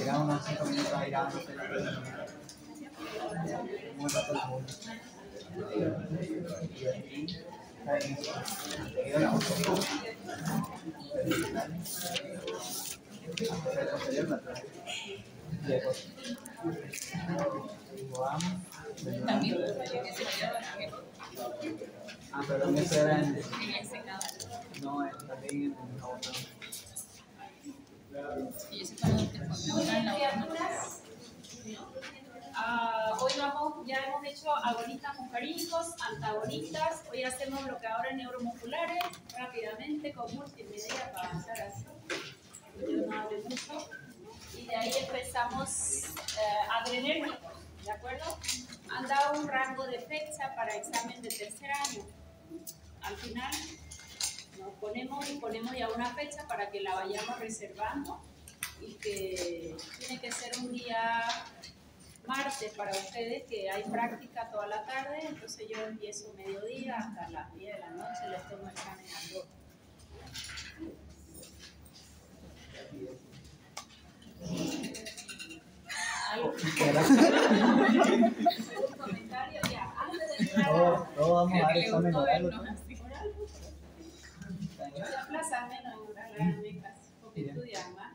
queda unos 5 minutos ahí dándose la muy rato la bola. Y aquí queda la otra. Ah, pero en ese era en... No, también en la otra. Y yo sé cuando te ponen en la otra. Hoy ya hemos hecho agonistas muscarínicos, antagonistas. Hoy hacemos bloqueadores neuromusculares rápidamente con multimedia para avanzar así. Yo no hablo mucho. Y de ahí empezamos adrenérgicos, ¿de acuerdo? Han dado un rango de fecha para examen de tercer año. Al final nos ponemos ya una fecha para que la vayamos reservando y que tiene que ser un día martes para ustedes, que hay práctica toda la tarde, entonces yo empiezo mediodía hasta las 10 de la noche, les tomo examen a todos. ¿Algo? ¿Un comentario? Ya, antes de entrar Todos vamos a dar examen oral. Aplázame, no, porque estudian más.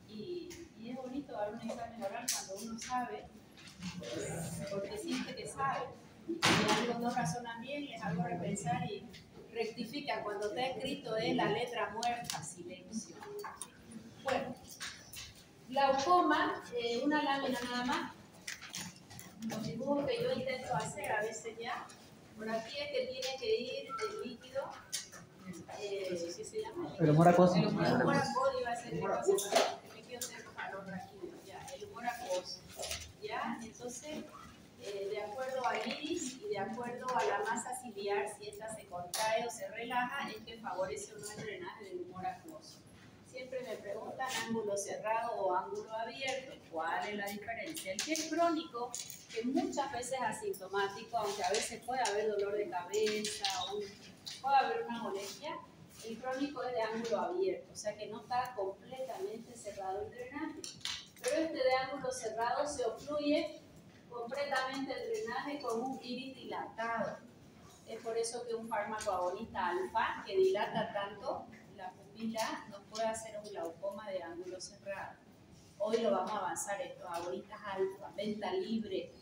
Y es bonito dar un examen oral cuando uno sabe, porque siente que sabe. Y algo no razonan bien, les hago repensar y rectifican. Cuando está escrito es la letra muerta, silencio. Bueno, glaucoma, una lámina nada más. Los dibujos que yo intento hacer a veces ya. Por aquí es que tiene que ir el líquido. ¿Qué se llama? El humor acuoso. El humor acuoso iba a ser el humor acuoso. ¿Ya? Entonces, de acuerdo al iris y de acuerdo a la masa ciliar, si esta se contrae o se relaja, es que favorece o no el drenaje del humor acuoso. Siempre me preguntan ángulo cerrado o ángulo abierto. ¿Cuál es la diferencia? El que es crónico, que muchas veces es asintomático, aunque a veces puede haber dolor de cabeza o puede haber una molestia, el crónico es de ángulo abierto, o sea que no está completamente cerrado el drenaje. Pero este de ángulo cerrado se obstruye completamente el drenaje con un iris dilatado. Es por eso que un fármaco agonista alfa, que dilata tanto la pupila, nos puede hacer un glaucoma de ángulo cerrado. Hoy lo vamos a avanzar, estos agonistas alfa, venta libre.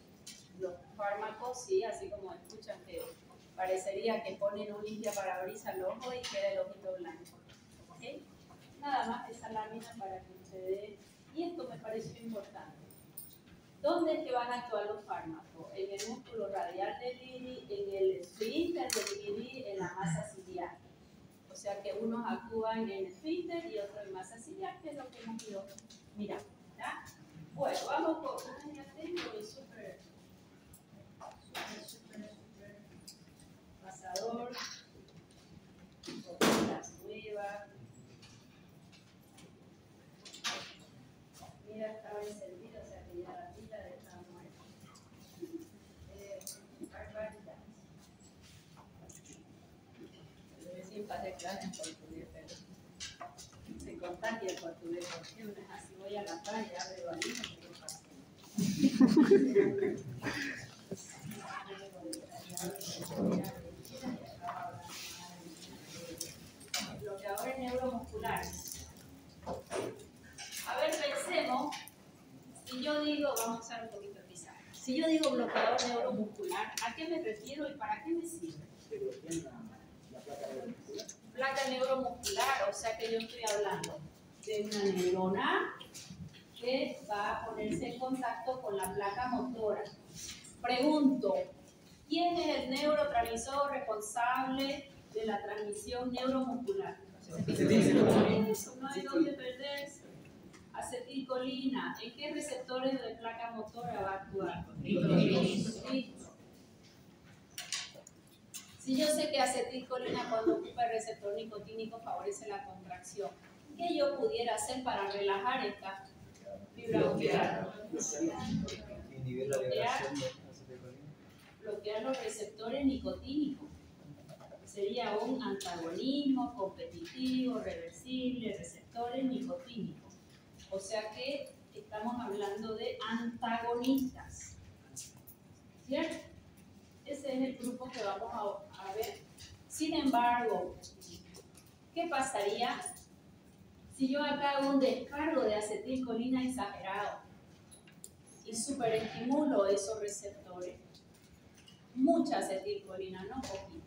Los fármacos, sí, así como escuchan que parecería que ponen un limpia parabrisas al ojo y queda el ojito blanco. ¿Okay? Nada más esa lámina para que ustedes... Y esto me pareció importante. ¿Dónde es que van a actuar los fármacos? En el músculo radial del iris, en el esfínter del iris, en la masa ciliar. O sea que unos actúan en esfínter y otros en masa ciliar, que es lo que hemos ido mirando. ¿Ya? Bueno, vamos con... Ya tengo el super pasador, las nuevas. Mira, estaba encendida, o sea que ya la pila estaba muerta. Barbaridad. Recién pasé clase en portugués, pero se contagia el portugués, porque no es así. Voy a la playa, abro valija y me paso. Bloqueadores neuromusculares. A ver, pensemos, si yo digo, vamos a usar un poquito de pizarra. Si yo digo bloqueador neuromuscular, ¿a qué me refiero y para qué me sirve? Placa neuromuscular, o sea que yo estoy hablando de una neurona que va a ponerse en contacto con la placa motora. Pregunto, ¿quién es el neurotransmisor responsable de la transmisión neuromuscular? Eso, no hay dónde perderse. Acetilcolina, ¿en qué receptores de placa motora va a actuar? Si yo sé que acetilcolina cuando ocupa el receptor nicotínico favorece la contracción, ¿qué yo pudiera hacer para relajar esta fibra muscular? Bloquear los receptores nicotínicos. Sería un antagonismo competitivo, reversible, receptores nicotínicos. O sea que estamos hablando de antagonistas, ¿cierto? Ese es el grupo que vamos a ver. Sin embargo, ¿qué pasaría si yo acá hago un descargo de acetilcolina exagerado y superestimulo esos receptores? Mucha acetilcolina, no poquito.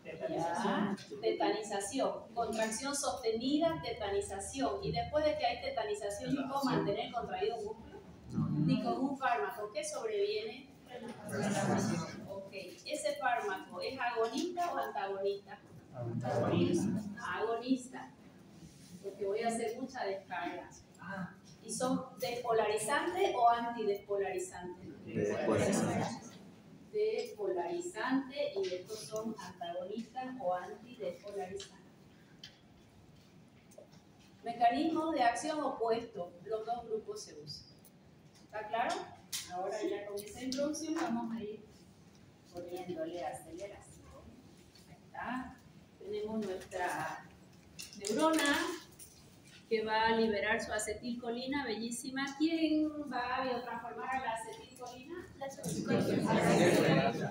Ya, tetanización, contracción sostenida, tetanización. Y después de que hay tetanización, ¿yo puedo mantener contraído un músculo? Ni con un fármaco. ¿Qué sobreviene? Ok, ¿ese fármaco es agonista o antagonista? Agonista, porque voy a hacer mucha descarga. ¿Y son despolarizantes o antidespolarizantes? Despolarizante, y estos son antagonistas o antidespolarizantes. Mecanismos de acción opuesto, los dos grupos se usan. ¿Está claro? Ahora ya con esa introducción vamos a ir poniéndole aceleración. Ahí está. Tenemos nuestra neurona que va a liberar su acetilcolina, bellísima. ¿Quién va a biotransformar a la acetilcolina? La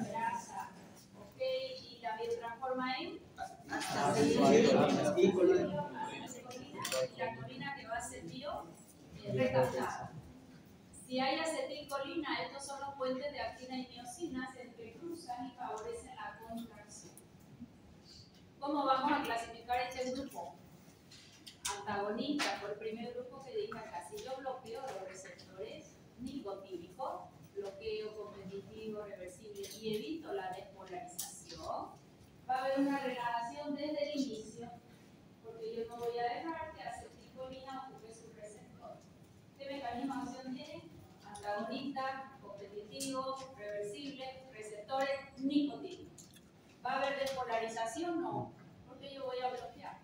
grasa. Ok, y la biotransforma en acetilcolina. Y la colina que va a ser recaptada. Si hay acetilcolina, estos son los puentes de actina y miocina, se entrecruzan y favorecen la contracción. ¿Cómo vamos a clasificar este grupo? Antagonista, por el primer grupo que dije acá. Si yo bloqueo los receptores nicotínicos, bloqueo competitivo, reversible y evito la despolarización, va a haber una relajación desde el inicio, porque yo no voy a dejar que acetilcolina ocupe su receptor. ¿Qué mecanismo de acción tiene? Antagonista, competitivo, reversible, receptores nicotínicos. ¿Va a haber despolarización? No, porque yo voy a bloquear.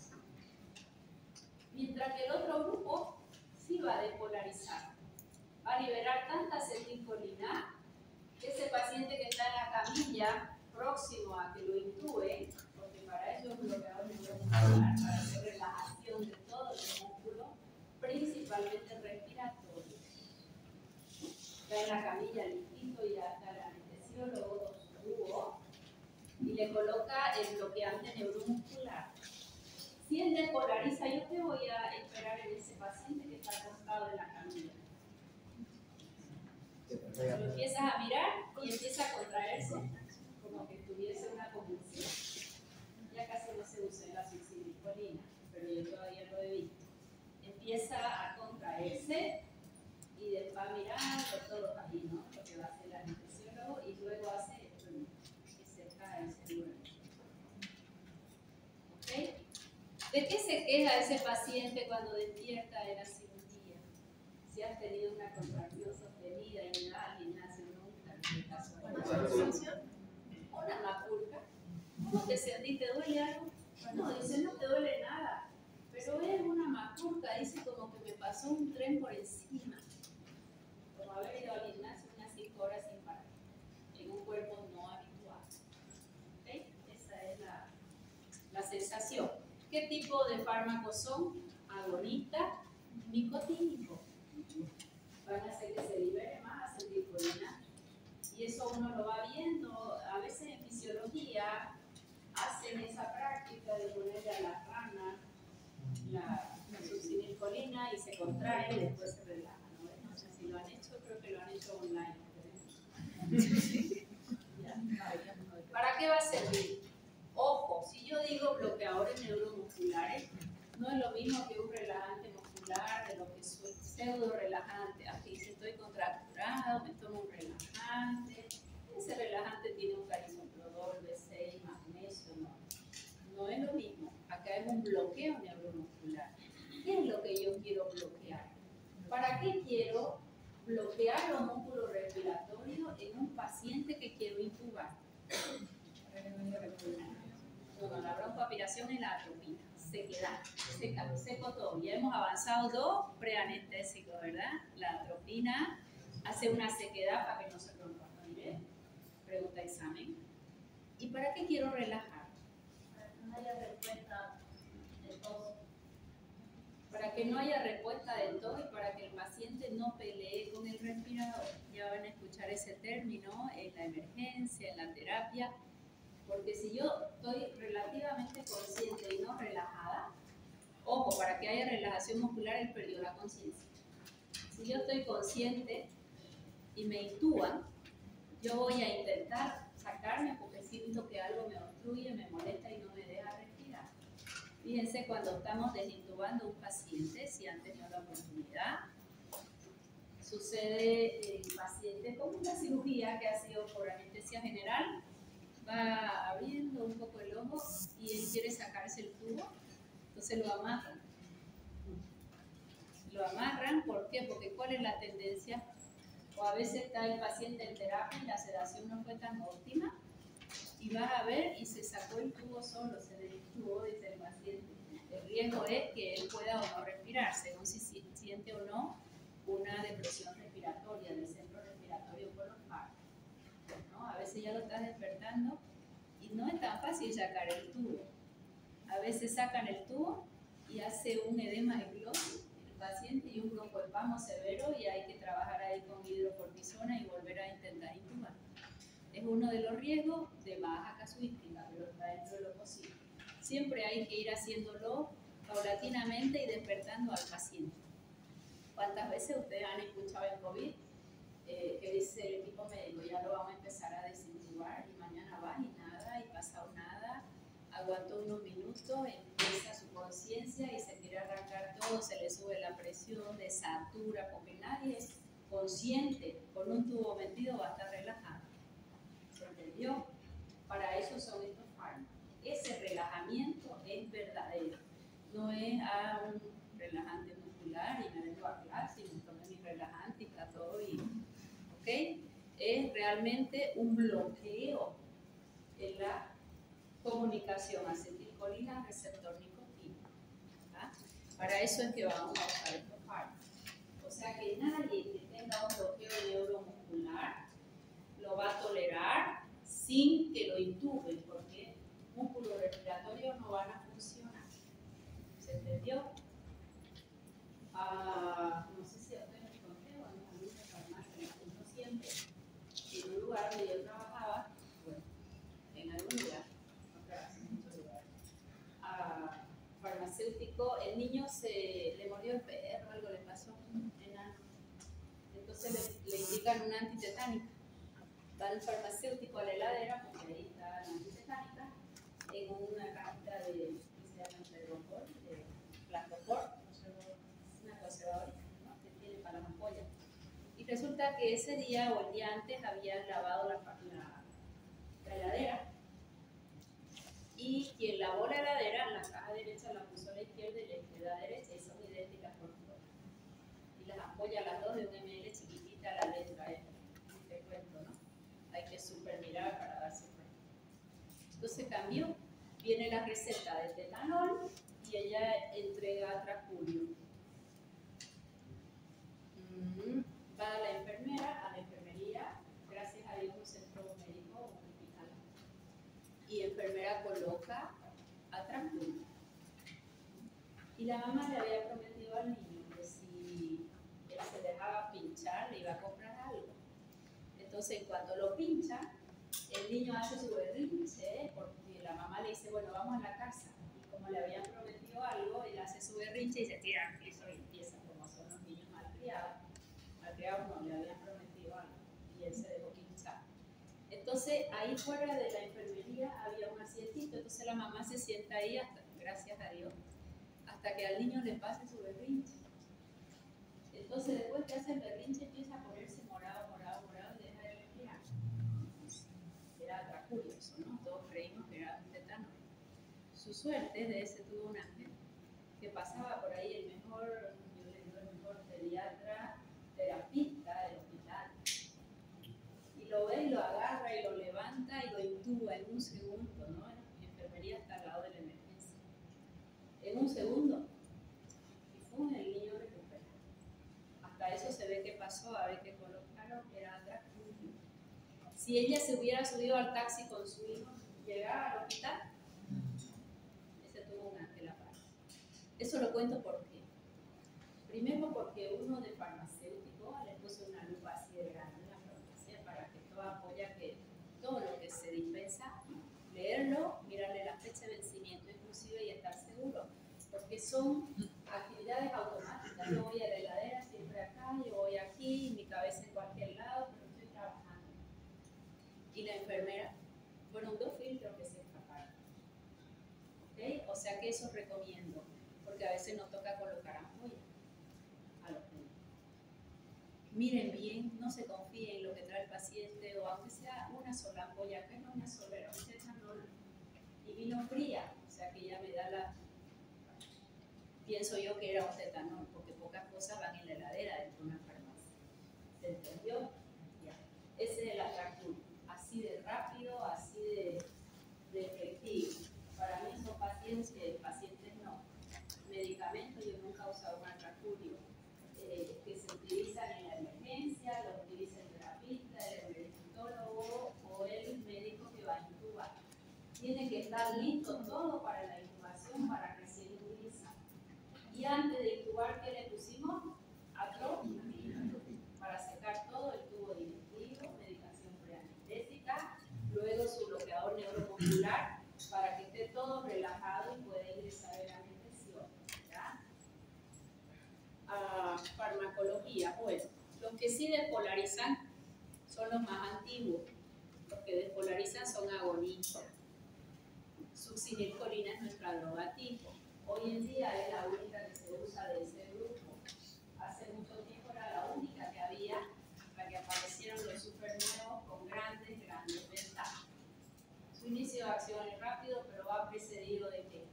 Mientras que el otro grupo sí va a despolarizar. Va a liberar tanta acetilcolina que ese paciente que está en la camilla, próximo a que lo intube, porque para ello es un bloqueador neuromuscular, para hacer relajación de todo el músculo, principalmente respiratorio. Está en la camilla listito y ya está el anestesiólogo, tubo, y le coloca el bloqueante neuromuscular. Si él despolariza, ¿yo qué voy a esperar en ese paciente que está acostado en la camilla? Lo empiezas a mirar y empieza a contraerse como que tuviese una convulsión. Ya casi no se usa la succinilcolina, pero yo todavía lo he visto. Empieza a contraerse y después va mirando todo ahí, ¿no? Lo que va a hacer el anestesiólogo, y luego hace esto, que se cae, se duerme. ¿Ok? ¿De qué se queja ese paciente cuando despierta de la cirugía? Si has tenido una contracción sostenida y nada, gimnasio nunca, en el caso de una solución, una macurca. ¿Cómo te sentís? ¿Te duele algo? No, dice, no te duele nada, pero es una macurca, dice, como que me pasó un tren por encima, como haber ido al gimnasio unas 5 horas sin parar, en un cuerpo no habitual. ¿Okay? Esa es la sensación. ¿Qué tipo de fármacos son? Agonistas, nicotínicos. Van a hacer que se libere más acetilcolina. Y eso uno lo va viendo. A veces en fisiología hacen esa práctica de ponerle a la rana la succinilcolina y se contrae y después se relaja. No sé si lo han hecho, creo que lo han hecho online. ¿Para qué va a servir? Ojo, si yo digo bloqueadores neuromusculares, no es lo mismo que un relajante muscular, de lo que es pseudo relajante. Aquí si estoy contracturado, me tomo un relajante. Ese relajante tiene un carisoprodol, B6, magnesio, no es lo mismo. Acá es un bloqueo neuromuscular. ¿Qué es lo que yo quiero bloquear? ¿Para qué quiero bloquear los músculos respiratorios en un paciente que quiero intubar? No, la broncoaspiración es la atropina, sequedad, seco todo. Ya hemos avanzado 2 preanestésicos, ¿verdad? La atropina hace una sequedad para que no se rompa. ¿Bien? Pregunta examen. ¿Y para qué quiero relajar? Para que no haya respuesta de tos. para que no haya respuesta de todo y para que el paciente no pelee con el respirador. Ya van a escuchar ese término en la emergencia, en la terapia, porque si yo estoy relativamente consciente y no relajada, ojo, para que haya relajación muscular, él perdió la conciencia. Si yo estoy consciente y me intuban, yo voy a intentar sacarme porque siento que algo me obstruye, me molesta y no me deja respirar. Fíjense, cuando estamos desintubando a un paciente, si han tenido la oportunidad, sucede el paciente con una cirugía que ha sido por anestesia general, va abriendo un poco el ojo y él quiere sacarse el tubo, entonces lo amarran. Lo amarran, ¿por qué? Porque ¿cuál es la tendencia? O a veces está el paciente en terapia y la sedación no fue tan óptima y vas a ver y se sacó el tubo solo, se desintubó, dice el paciente. El riesgo es que él pueda o no respirar, según si siente o no una depresión respiratoria del centro respiratorio colocar, ¿no? A veces ya lo estás despertando y no es tan fácil sacar el tubo. A veces sacan el tubo y hace un edema de glotis el paciente y un broncoespasmo severo y hay que trabajar ahí con hidrocortisona y volver a intentar intubar. Es uno de los riesgos de baja casuística, pero está dentro de lo posible. Siempre hay que ir haciéndolo paulatinamente y despertando al paciente. ¿Cuántas veces ustedes han escuchado en COVID que dice el equipo médico, ya lo vamos a empezar a desintubar y mañana va y nada, y pasado nada, aguantó unos minutos, empieza su conciencia y se quiere arrancar todo, se le sube la presión, desatura, porque nadie es consciente, con un tubo metido va a estar relajado. ¿Se entendió? Para eso son estos fármacos. Ese relajamiento es verdadero, no es un relajante muscular y me vengo a clase y me tomo mi relajante y está todo bien. ¿Ok? Es realmente un bloqueo en la comunicación acetilcolina receptor nicotina. ¿Ah? Para eso es que vamos a usar estos fármacos. O sea que nadie que tenga un bloqueo neuromuscular lo va a tolerar sin que lo intuben, porque músculos respiratorios no van a funcionar. ¿Se entendió? No sé si a ustedes les conté o a mis amigos de farmacia, les cuento siempre. En un lugar donde yo trabajaba, bueno, en algún lugar, no trabajé en muchos lugares, farmacéutico, el niño le mordió el perro, algo le pasó, enano. Entonces le indican una antitetánica. Va el farmacéutico a la heladera, porque ahí está la antitetánica, en una cajita de, ¿qué se llama? Pedrocor, de plastopor, una conservadora, ¿no? Que tiene para las ampollas. Y resulta que ese día o el día antes habían lavado la heladera. Y quien lavó la heladera, la caja derecha la puso a la izquierda y la izquierda a la derecha, y son idénticas por fuera. Y las ampollas, las dos de 1 ml chiquitita, la letra te cuento, ¿no? Hay que super mirar para darse cuenta. Entonces cambió, viene la receta de tetanol y ella entrega Traculio. Va a la enfermera, a la enfermería, gracias a Dios un centro médico, un hospital. Y enfermera coloca a Traculio. Y la mamá le había prometido al niño que si él se dejaba pinchar, le iba a comprar algo. Entonces, cuando lo pincha, el niño hace su berrinche, porque la mamá le dice, bueno, vamos a la casa. Y como le habían prometido algo, él hace su berrinche y se tira al piso y empieza, como son los niños malcriados. Malcriados no, le habían prometido algo. Y él se dejó pinchar. Entonces, ahí fuera de la enfermería había un asientito. Entonces, la mamá se sienta ahí, gracias a Dios, hasta que al niño le pase su berrinche. Entonces, después que hace el berrinche, empieza a ponerse morado, y deja de respirar. Era Traculio, ¿no? Todos creímos que era un tetano. Su suerte de ese tuvo un ángel que pasaba por ahí el mejor, yo le digo el mejor pediatra, terapista del hospital. Y lo ve y lo agarra y lo levanta y lo intuba en un segundo, ¿no? Mi enfermería está al lado de la emergencia. En un segundo, y ¡pum!, el niño recupera. Hasta eso se ve que pasó, a ver qué colocaron, era Traculio. Si ella se hubiera subido al taxi con su hijo, llegaba al hospital, ese tuvo un ángel aparte. Eso lo cuento porque Primero porque uno de farmacéutico le puso una lupa así de grande en la farmacia para que todo apoya que todo lo que se dispensa, leerlo, mirarle la fecha de vencimiento inclusive y estar seguro, porque son actividades automáticas. Yo voy a la heladera siempre acá, yo voy aquí, mi cabeza en cualquier lado, pero estoy trabajando. Y la enfermera, fueron 2 filtros que se escaparon. ¿Okay? O sea que eso recomiendo, porque a veces nos toca colocar ampollas a los médicos. Miren bien, no se confíen en lo que trae el paciente, o aunque sea una sola ampolla, que no una sola, era un tetanol, y vino fría, o sea que ya me da la... Pienso yo que era un tetanol, porque pocas cosas van en la heladera dentro de una farmacia. ¿Se entendió? Ya. Ese es el atractivo, así de rápido, así de efectivo. Para mí son pacientes no. Medicamentos, yo nunca he usado un atraculio, que se utilizan en la emergencia, lo utiliza el terapista, el emergentólogo o el médico que va a intubar. Tiene que estar listo todo para la intubación, para recién utilizar. Y antes de intubar, ¿qué le pusimos? Atropina, para secar todo el tubo digestivo, medicación preanestésica, luego su bloqueador neuromuscular, para que esté todo relajado y pueda ingresar en la anestesia. Farmacología, bueno, los que sí despolarizan son los más antiguos. Los que despolarizan son agonistas. Succinilcolina es nuestra droga tipo. Hoy en día es la única que se usa de ese grupo. Hace mucho tiempo era la única que había, hasta que aparecieron los supernuevos con grandes ventajas. Su inicio de acción es rápido, pero va precedido de ¿qué?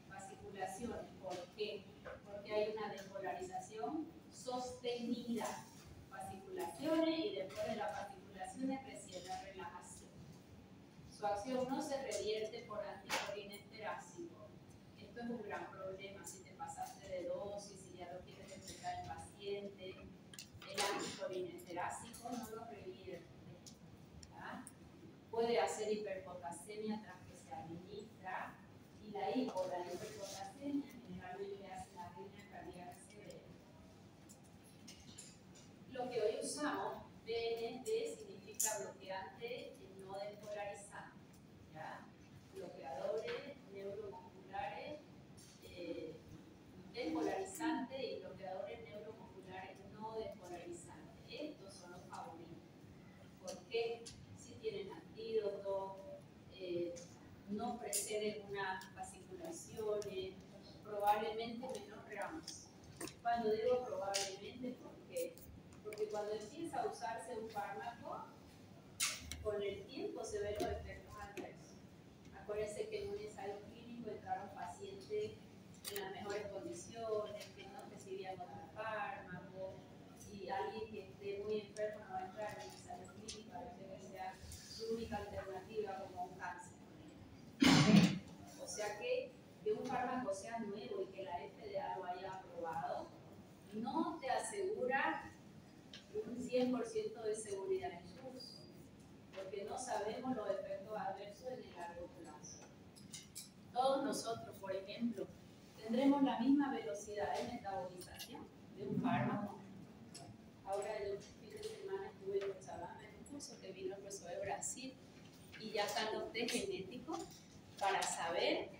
Fasciculaciones. ¿Por qué? Porque hay una despolarización sostenida. Fasciculaciones y después de las fasciculaciones recién la relajación. Su acción no se revierte por anticolinesterásico. Esto es un gran problema si te pasaste de dosis, si ya lo quieres respetar el paciente. El anticolinesterásico no lo revierte. Puede hacer hiperpotasemia tras que se administra, y la hiperpotasemia generalmente hace la arritmia cardíaca severa. Lo que hoy usamos, BND, significa bloqueante no despolarizante, ¿ya? Bloqueadores neuromusculares despolarizantes y bloqueadores neuromusculares no despolarizantes. Estos son los favoritos. ¿Por qué? Si tienen antídoto, no preceden unas fasciculaciones, probablemente menos gramos. Cuando digo probablemente, ¿por qué? Porque cuando empieza a usarse un fármaco, con el tiempo se ven los efectos adversos. Acuérdense que en un ensayo clínico entraron pacientes en las mejores condiciones, que no recibían otro fármaco, y alguien que esté muy enfermo no va a entrar en un ensayo clínico, a veces que sea su única alternativa como un cáncer. ¿Okay? O sea que un fármaco sea nuevo y que la FDA lo haya aprobado, no te asegura un 100% de seguridad en su uso, porque no sabemos los efectos adversos en el largo plazo. Todos nosotros, por ejemplo, tendremos la misma velocidad de metabolización de un fármaco. Ahora, el fin de semana estuve en Cochabamba en un curso que vino el profesor de Brasil, y ya están los test genéticos para saber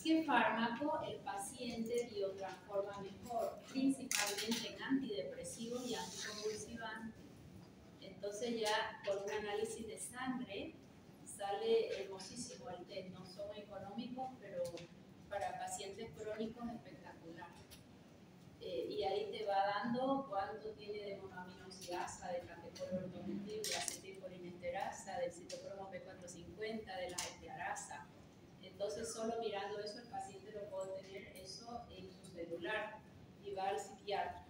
qué fármaco el paciente biotransforma mejor, principalmente en antidepresivos y anticonvulsivantes. Entonces ya con un análisis de sangre sale hermosísimo el test. No son económicos, pero para pacientes crónicos espectacular. Y ahí te va dando cuánto tiene de monoaminoxidasa, de catecol ortometil, de acetilcolinesterasa, del citocromo P450, de la estearasa. Entonces, solo mirando eso, el paciente lo puede tener eso en su celular y va al psiquiatra.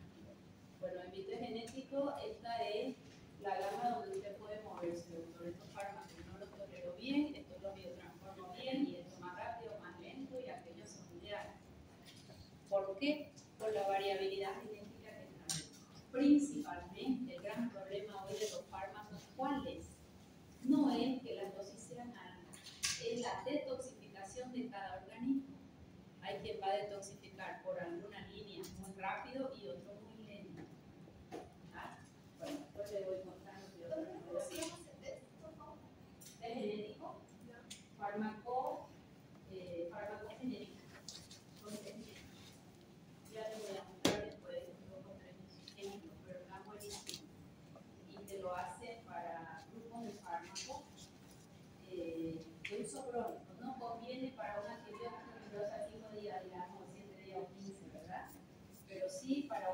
Bueno, en mi test genético, esta es la gama donde usted puede moverse, doctor. Estos fármacos no los tolero bien, estos los biotransformo bien, y esto más rápido, más lento, y aquellos son ideales. ¿Por qué? Por la variabilidad genética que trae. Principalmente, el gran problema hoy de los fármacos, ¿cuál es? No es que las dosis sean altas, es la detoxificación de cada organismo. Hay quien va a detoxificar por alguna línea muy rápido y otro muy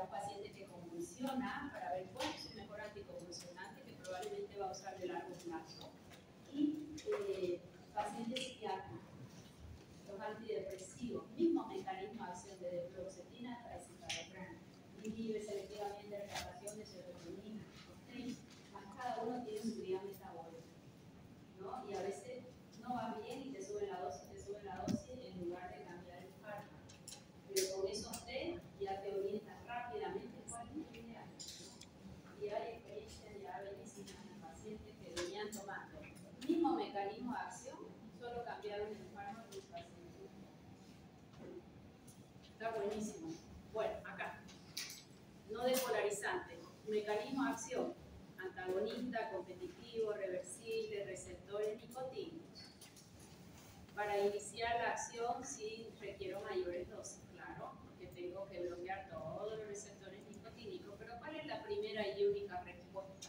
para un paciente que convulsiona, para ver cuál es su mejor anticonvulsionante que probablemente va a usar de largo plazo. Y pacientes psiquiátricos, los antidepresivos, mismo mecanismo de acción de fluoxetina trae citalopram, inhibe selectivamente la captación de serotonina, más cada uno tiene su vía metabólica, ¿no? Y a veces no va bien y te suben la dosis en lugar de cambiar el fármaco. Pero con esos test ya te orientas rápidamente cuál es el ideal. Y hay experiencias ya bellísimas en pacientes que venían tomando el mismo mecanismo de acción, solo cambiaron el fármaco del paciente. Está buenísimo. Bueno, acá. No despolarizante. Mecanismo de acción. Antagonista, competitivo, reversible, receptores nicotínicos. Para iniciar la acción sí requiero mayores dosis, claro, porque tengo que bloquear todos los receptores nicotínicos. Pero ¿cuál es la primera y única respuesta?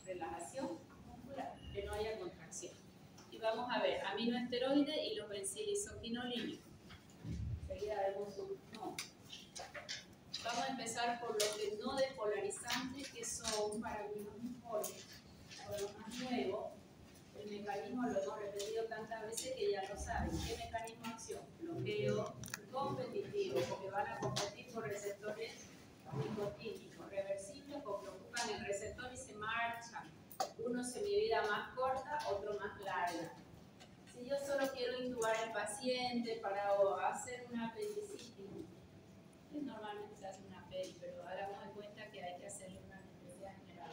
Relajación muscular, que no haya contracción. Y vamos a ver aminoesteroides y los benzilisoquinolínicos. Enseguida vemos un no. Vamos a empezar por los que no despolarizantes, que son para mí los mejores, o los más nuevos. El mecanismo lo hemos repetido tantas veces que ya lo saben. ¿Qué mecanismo de acción? Bloqueo competitivo, porque van a competir por receptores nicotínicos. Reversibles, porque ocupan el receptor y se marchan. Uno semivida más corta, otro más larga. Si yo solo quiero intubar al paciente para hacer una apendicitis, normalmente se hace una peli, pero hagamos de cuenta que hay que hacerle una anestesia general.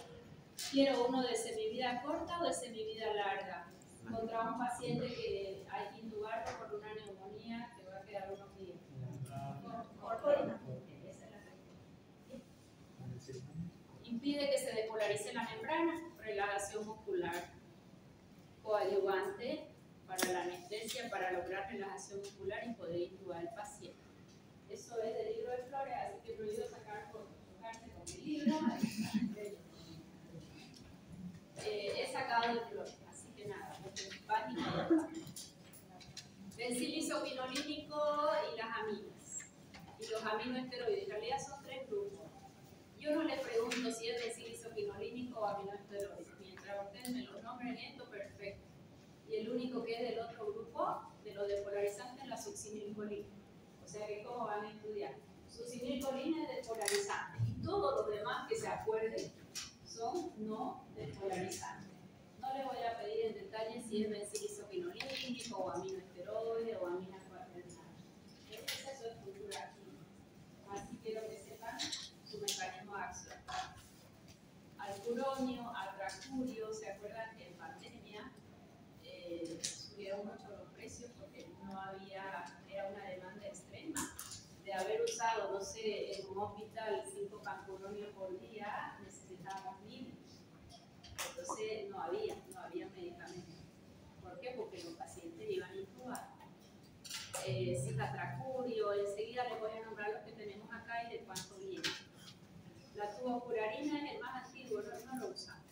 Quiero uno de semivida corta o de semivida larga, contra un paciente que hay que intubarlo por una neumonía que va a quedar unos días. Corta. Esa es la respuesta. Impide que se despolarice la membrana, relajación muscular, coadyuvante para la anestesia, para lograr relajación muscular y poder intubar al paciente. Eso es del libro de Flores, así que prohibido sacar fotos, tocarse con el libro. He sacado de Flores, así que nada, página. Benzilisoquinolínico y las aminas. Y los aminoesteroides, en realidad son 3 grupos. Yo no les pregunto si es benzilisoquinolínico o aminoesteroide. Mientras ustedes me los nombren esto, perfecto. Y el único que es del otro grupo, de los despolarizantes, es la succinilcolina. O sea que cómo van a estudiar. Succinilcolina es despolarizante. Y todos los demás que se acuerden son no despolarizantes. No les voy a pedir en detalle si es benzilisoquinolínico o aminoesteroide o amina cuaternaria. Esa es su estructura aquí. Así quiero que sepan su mecanismo de acción. Alcuronio, atracurio, ¿se acuerdan que en pandemia subieron mucho los precios porque no había, era una demanda extrema? De haber usado, no sé, en un hospital 5 pancuronios por día, necesitábamos 1000. Entonces no había medicamentos. ¿Por qué? Porque los pacientes iban a intubar. Cicatracurio, enseguida les voy a nombrar los que tenemos acá y de cuánto viene. La tubocurarina es el más antiguo, no lo usamos.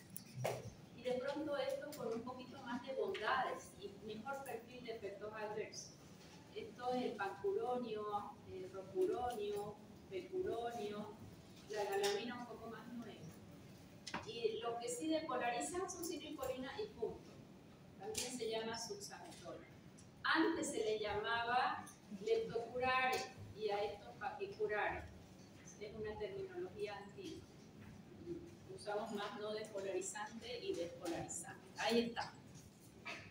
Y de pronto esto con un poquito más de bondades y mejor perfil de efectos adversos. Esto es el pancuronio, el rocuronio, pecuronio, la galamina un poco más nueva. Y lo que sí despolarizan son succinilcolina y punto. También se llama succinilcolina. Antes se le llamaba leptocurare y a estos paquicurare. Es una terminología antigua. Usamos más no despolarizante y despolarizante. Ahí está.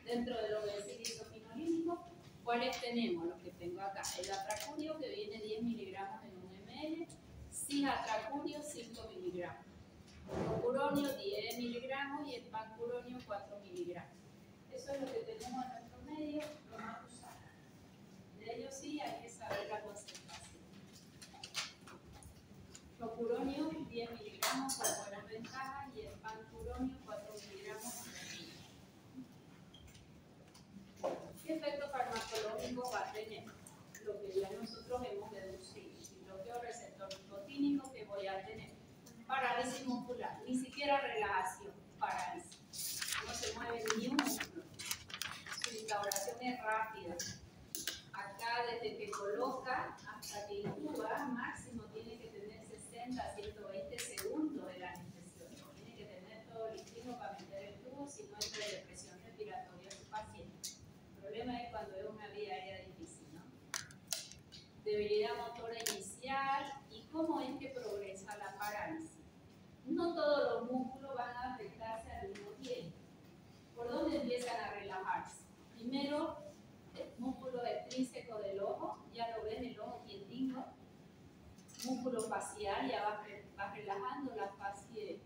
Dentro de los benzilisoquinolínicos, ¿cuáles tenemos? Los que tengo acá. El atracurio, que viene 10 miligramos en 1 ml. Cisatracurio, 5 miligramos. Rocuronio, 10 miligramos. Y el pancuronio, 4 miligramos. Eso es lo que tenemos en nuestro medio, lo más usado. De ellos sí hay que saber la concentración. Rocuronio, 10 miligramos con buenas ventajas. Y el pancuronio, 4 miligramos. ¿Qué efecto farmacológico va a tener? Lo que ya nosotros hemos deducido. Si bloqueo receptor nicotínico, ¿qué voy a tener? Parálisis muscular, ni siquiera relajación, parálisis. No se mueve ni un músculo. Su instauración es rápida. Acá, desde que coloca hasta que intuba, máximo tiene que tener segundos el anestesio. Tiene que tener todo listo para meter el tubo, si no entra de presión respiratoria a su paciente. El problema es cuando es una vía aérea difícil, ¿no? Debilidad motora inicial. ¿Y cómo es que progresa la parálisis? No todos los músculos van a afectarse al mismo tiempo. ¿Por dónde empiezan a relajarse? Primero, el músculo extrínseco del ojo, ya lo ven, el ojo tiendingo. Músculo facial, ya va relajando la facie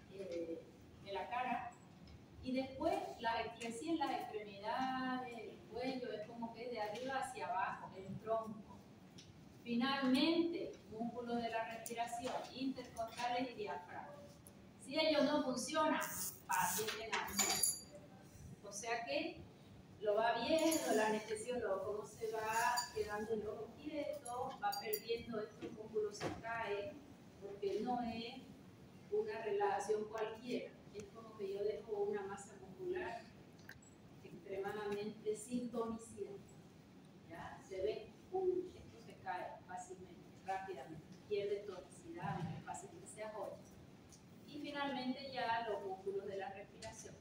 de la cara. Y después, recién las extremidades, el cuello, es como que de arriba hacia abajo, el tronco. Finalmente, músculos de la respiración, intercostales y diafragma. Si ellos no funcionan, paciente nace. O sea que lo va viendo el anestesiólogo, cómo se va quedando el ojo quieto, va perdiendo estos músculos, se cae, porque no es una relajación cualquiera. Es como que yo dejo una masa muscular extremadamente sintonizada. ¿Ya? Se ve, ¡pum!, esto se cae fácilmente, rápidamente, pierde tonicidad, el paciente se ajoya. Y finalmente ya los músculos de la respiración.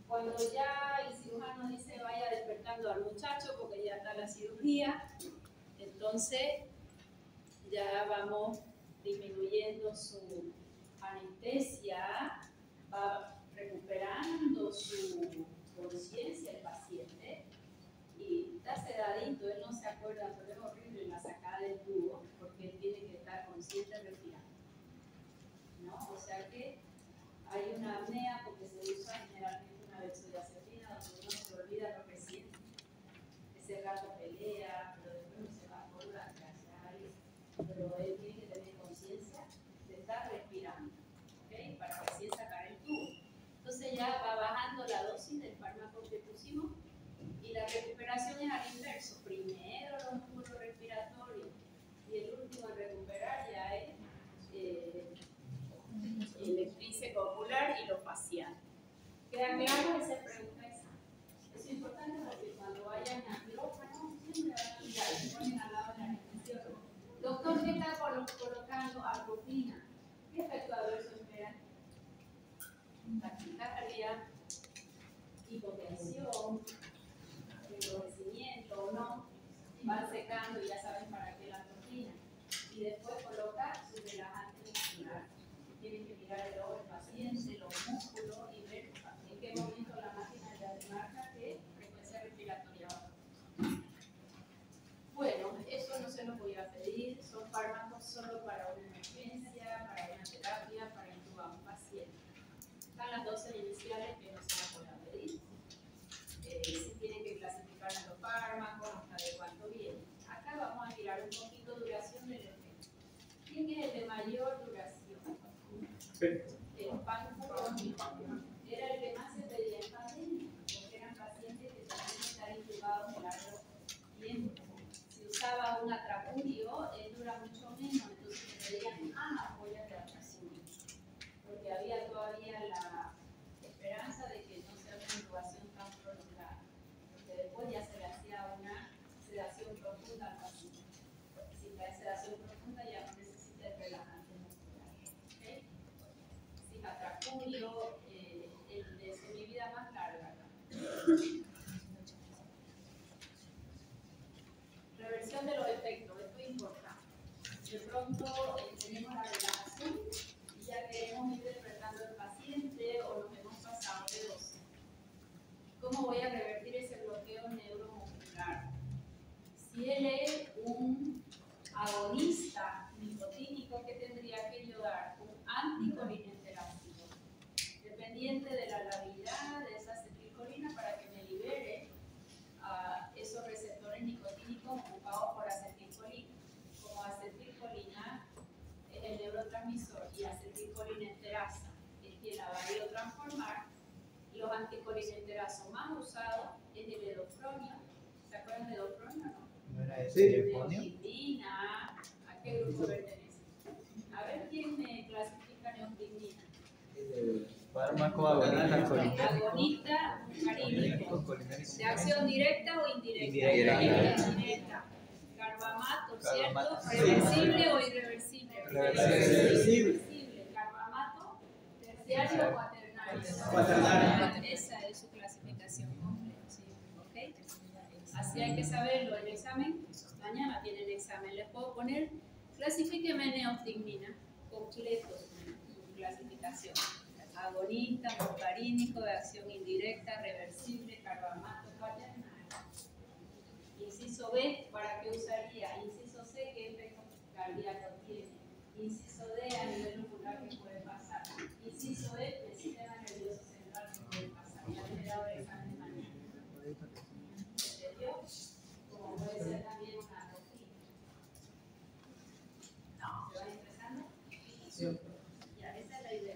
Cuando ya el cirujano dice vaya despertando al muchacho porque ya está la cirugía, entonces ya vamos disminuyendo su anestesia, va recuperando su conciencia el paciente y está sedadito, él no se acuerda, pero es horrible la sacada del tubo porque él tiene que estar consciente respirando, ¿no? O sea que hay una apnea porque se usa generalmente una benzodiazepina donde uno se olvida lo que siente. Ese rato pelea, pero después no se va a acordar, pero él tiene que tener conciencia de estar respirando, ¿okay? Para recién sacar el tubo. Entonces ya va bajando la dosis del fármaco que pusimos y la recuperación es al inverso. Primero los músculos respiratorios y el último en recuperar ya es el extrínseco ocular y lo facial. ¿Queda claro? Esa pregunta esa. Eso es importante porque cuando vayan a quirófano siempre van a mirar, se ponen al lado de la anestesióloga. Doctor, ¿qué está colocando? Atropina. ¿Qué efecto adverso espera? Taquicardia, hipotensión, enrojecimiento o no. Van secando y ya saben para qué la atropina. Y después colocar su relajante muscular. Tienen que mirar el ojo del paciente, los músculos y ver en qué momento la máquina ya te marca que frecuencia respiratoria baja. Bueno, eso no se lo voy a pedir, son fármacos solo para una emergencia, para una terapia, para intubar a un paciente. Están las dosis iniciales que no se las voy a pedir. Si tienen que clasificar los fármacos, hasta de cuánto viene. Acá vamos a mirar un poquito duración del efecto. ¿Quién es el de mayor duración? El pancreático era el que más se pedía en pandemia, porque eran pacientes que tenían que estar intubados en largo tiempo. Si usaba un atrapurio, él dura mucho menos, entonces se pedían ampollas de atrapurio, porque había todavía la esperanza de que no sea una intubación tan prolongada, porque después ya se le hacía una sedación profunda al paciente. Si la sedación profunda ya no necesita el relajante muscular. ¿Okay? Sin atrapurio, el de semivida más larga. Reversión de los efectos, esto es importante. De pronto tenemos la relajación y ya queremos ir despertando al paciente o nos hemos pasado de dosis. ¿Cómo voy a revertir ese bloqueo neuromuscular? Si él es un agonista nicotínico, ¿qué tendría que yo dar? Un anticolinesterácido, dependiente de la labilidad de esa acetilcolina para que me libere esos receptores nicotínicos ocupados por acetilcolina. Como acetilcolina es el neurotransmisor y acetilcolinesterasa es quien la va a biotransformar, los anticolinesterazos más usados es el edofronio. ¿Se acuerdan de edofronio o no? ¿No era ese Neostigmina. ¿A qué grupo pertenece? A ver quién me clasifica neostigmina. Fármaco agonista muscarínico. ¿De acción directa o indirecta? Indirecta. Carbamato, ¿cierto? ¿Reversible o irreversible? Reversible. Cuaternaria. Esa es su clasificación comprensiva, ¿ok? Así hay que saberlo en el examen. Mañana tienen examen. Les puedo poner, clasifíqueme neostigmina, completo su clasificación. Agonista, muscarínico, de acción indirecta, reversible, carbamato, cuaternario. Inciso B, ¿para qué usaría? Inciso C, ¿qué efecto cardíaco tiene? Inciso D, a nivel ocular, ¿qué puede pasar? Inciso E, el sistema nervioso central, ¿qué puede pasar? Ya les he dado el examen mañana. ¿Entendió? Como puede ser también una atrofia. ¿Se va interesando? Sí. Ya, esa es la idea.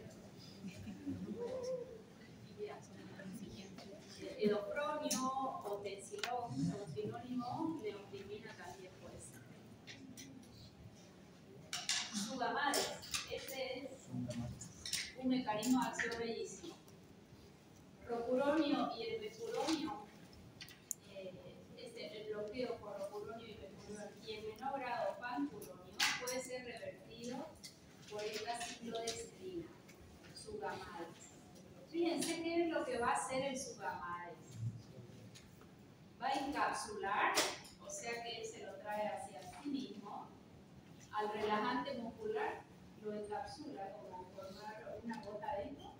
Edofronio o tensilón son sinónimos, neostigmina también puede ser. Sugamares, este es un mecanismo de acción bellísimo. Rocuronio y el becuronio, el bloqueo por rocuronio y becuronio, y en menor grado pancuronio, puede ser revertido por esta ciclodestrina, sugamares. Fíjense qué es lo que va a hacer el sugamares. Va a encapsular, o sea que él se lo trae hacia sí mismo, al relajante muscular, lo encapsula como formar una gota dentro,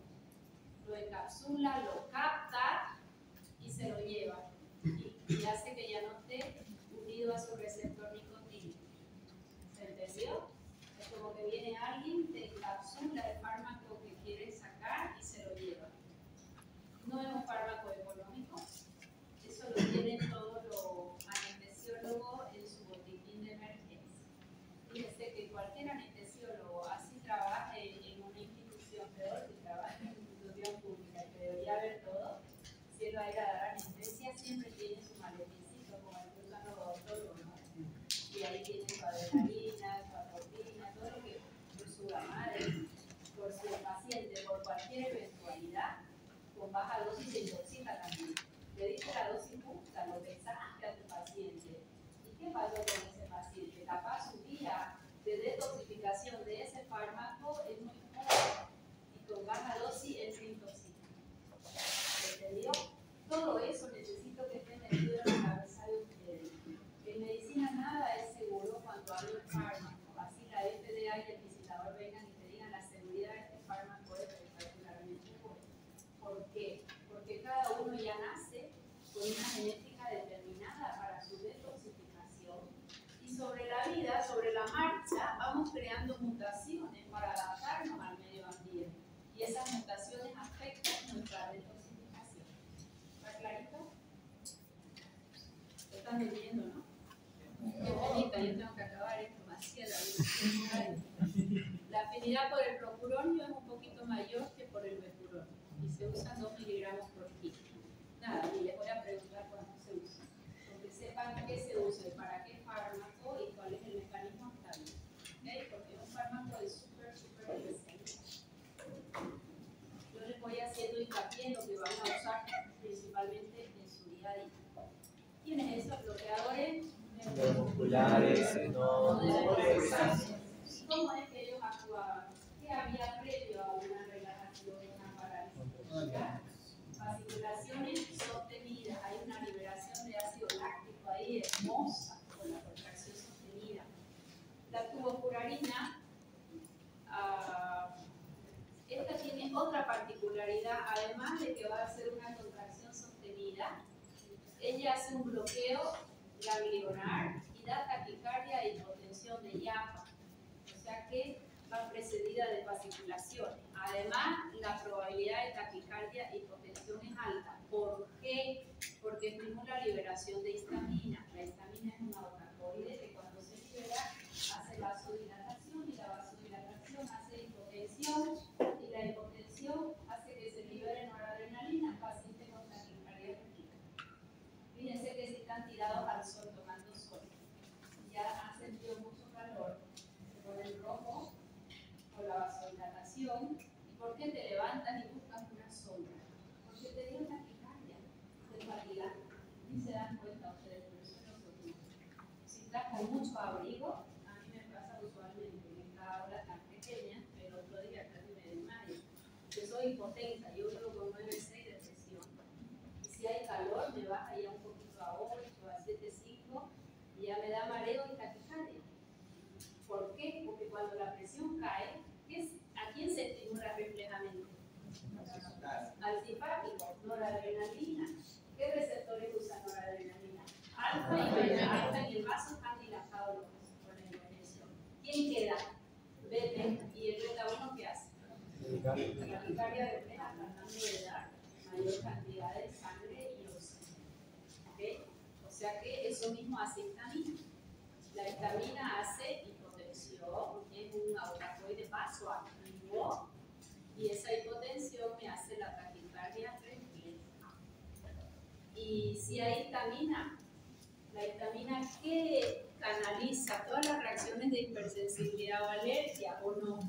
lo encapsula, lo capta y se lo lleva. Y hace que ya no esté unido a su receptor nicotínico. ¿Se entendió? Es como que viene alguien, te encapsula el fármaco que quiere sacar y se lo lleva. No es un fármaco económico, eso lo tienen todos los anestesiólogos en su botiquín de emergencia. Fíjense que cualquier anestesiólogo así trabaje en una institución, peor que trabaje en una institución pública, que debería ver todo, si él va a ir a dar anestesia, siempre tiene su maletincito, como el que usan los odontólogos, ¿no? Y ahí tiene su adrenalina, su atropina, todo lo que por su madre, por si el paciente, por cualquier eventualidad, con baja dosis se intoxica también. Le dice la dosis justa, lo pensaste a tu paciente. ¿Y qué pasó con ese paciente? Capaz su vía de detoxificación de ese fármaco es muy corta y con baja dosis él se intoxica. ¿Entendió? Todo eso necesito que esté metido en la cabeza de ustedes. En medicina nada es seguro cuando hay un fármaco. Así la FDA y el visitador vengan y te digan la seguridad de este fármaco es particularmente buena. ¿Por qué? Porque cada uno ya nace con una genética determinada para su detoxificación y sobre la vida, sobre la marcha, vamos creando mutaciones para adaptarnos al medio ambiente y esas mutaciones afectan nuestra detoxificación. ¿Está clarito? Lo están viendo, ¿no? Qué bonita, yo tengo que acabar esto, vacía la vida. La afinidad por el procuronio es un poquito mayor que por el becuronio y se usan 2 miligramos por kilo. Nada, y les voy a preguntar cuánto se usa. Porque sepan qué se usa, para qué fármaco y cuál es el mecanismo está bien. ¿Okay? Porque es un fármaco de súper especialista. Yo les voy haciendo hincapié en lo que van a usar principalmente en su día a día. ¿Quiénes esos bloqueadores? Musculares, no dolores. ¿Cómo es que ellos actuaban? ¿Qué había previo a una relajación, una parálisis? Fasciculaciones sostenidas. Hay una liberación de ácido láctico ahí hermosa con la contracción sostenida. La tubofurarina, esta tiene otra particularidad, además de que va a hacer una contracción sostenida. Ella hace un bloqueo ganglionar y da taquicardia e hipotensión de llama. O sea que va precedida de fasciculaciones. Además, la probabilidad de taquicardia e hipotensión es alta. ¿Por qué? Porque estimula la liberación de histamina. La histamina es una otacoide que cuando se libera hace vasodilatación y la vasodilatación hace hipotensión y la hipotensión hace que se libere noradrenalina, paciente con taquicardia. Fíjense que si están tirados al sol tomando sol, ya han sentido mucho calor, se ponen rojo por la vasodilatación. ¿Y por qué te levantas y buscas una sombra? Porque te dio taquicardia, te fatiga. Ni se dan cuenta ustedes, pero eso es lo que ocurre. Si estás con mucho abrigo, a mí me pasa usualmente en esta aula tan pequeña, pero otro día casi me desmayo. Yo soy hipotensa, yo vivo taquicardia refleja tratando de dar mayor cantidad de sangre y oxígeno. ¿Okay? O sea que eso mismo hace histamina. La histamina hace hipotensión, es un autacoide vasoactivo y esa hipotensión me hace la taquicardia refleja. Y si hay histamina, la histamina que canaliza todas las reacciones de hipersensibilidad o alergia o no.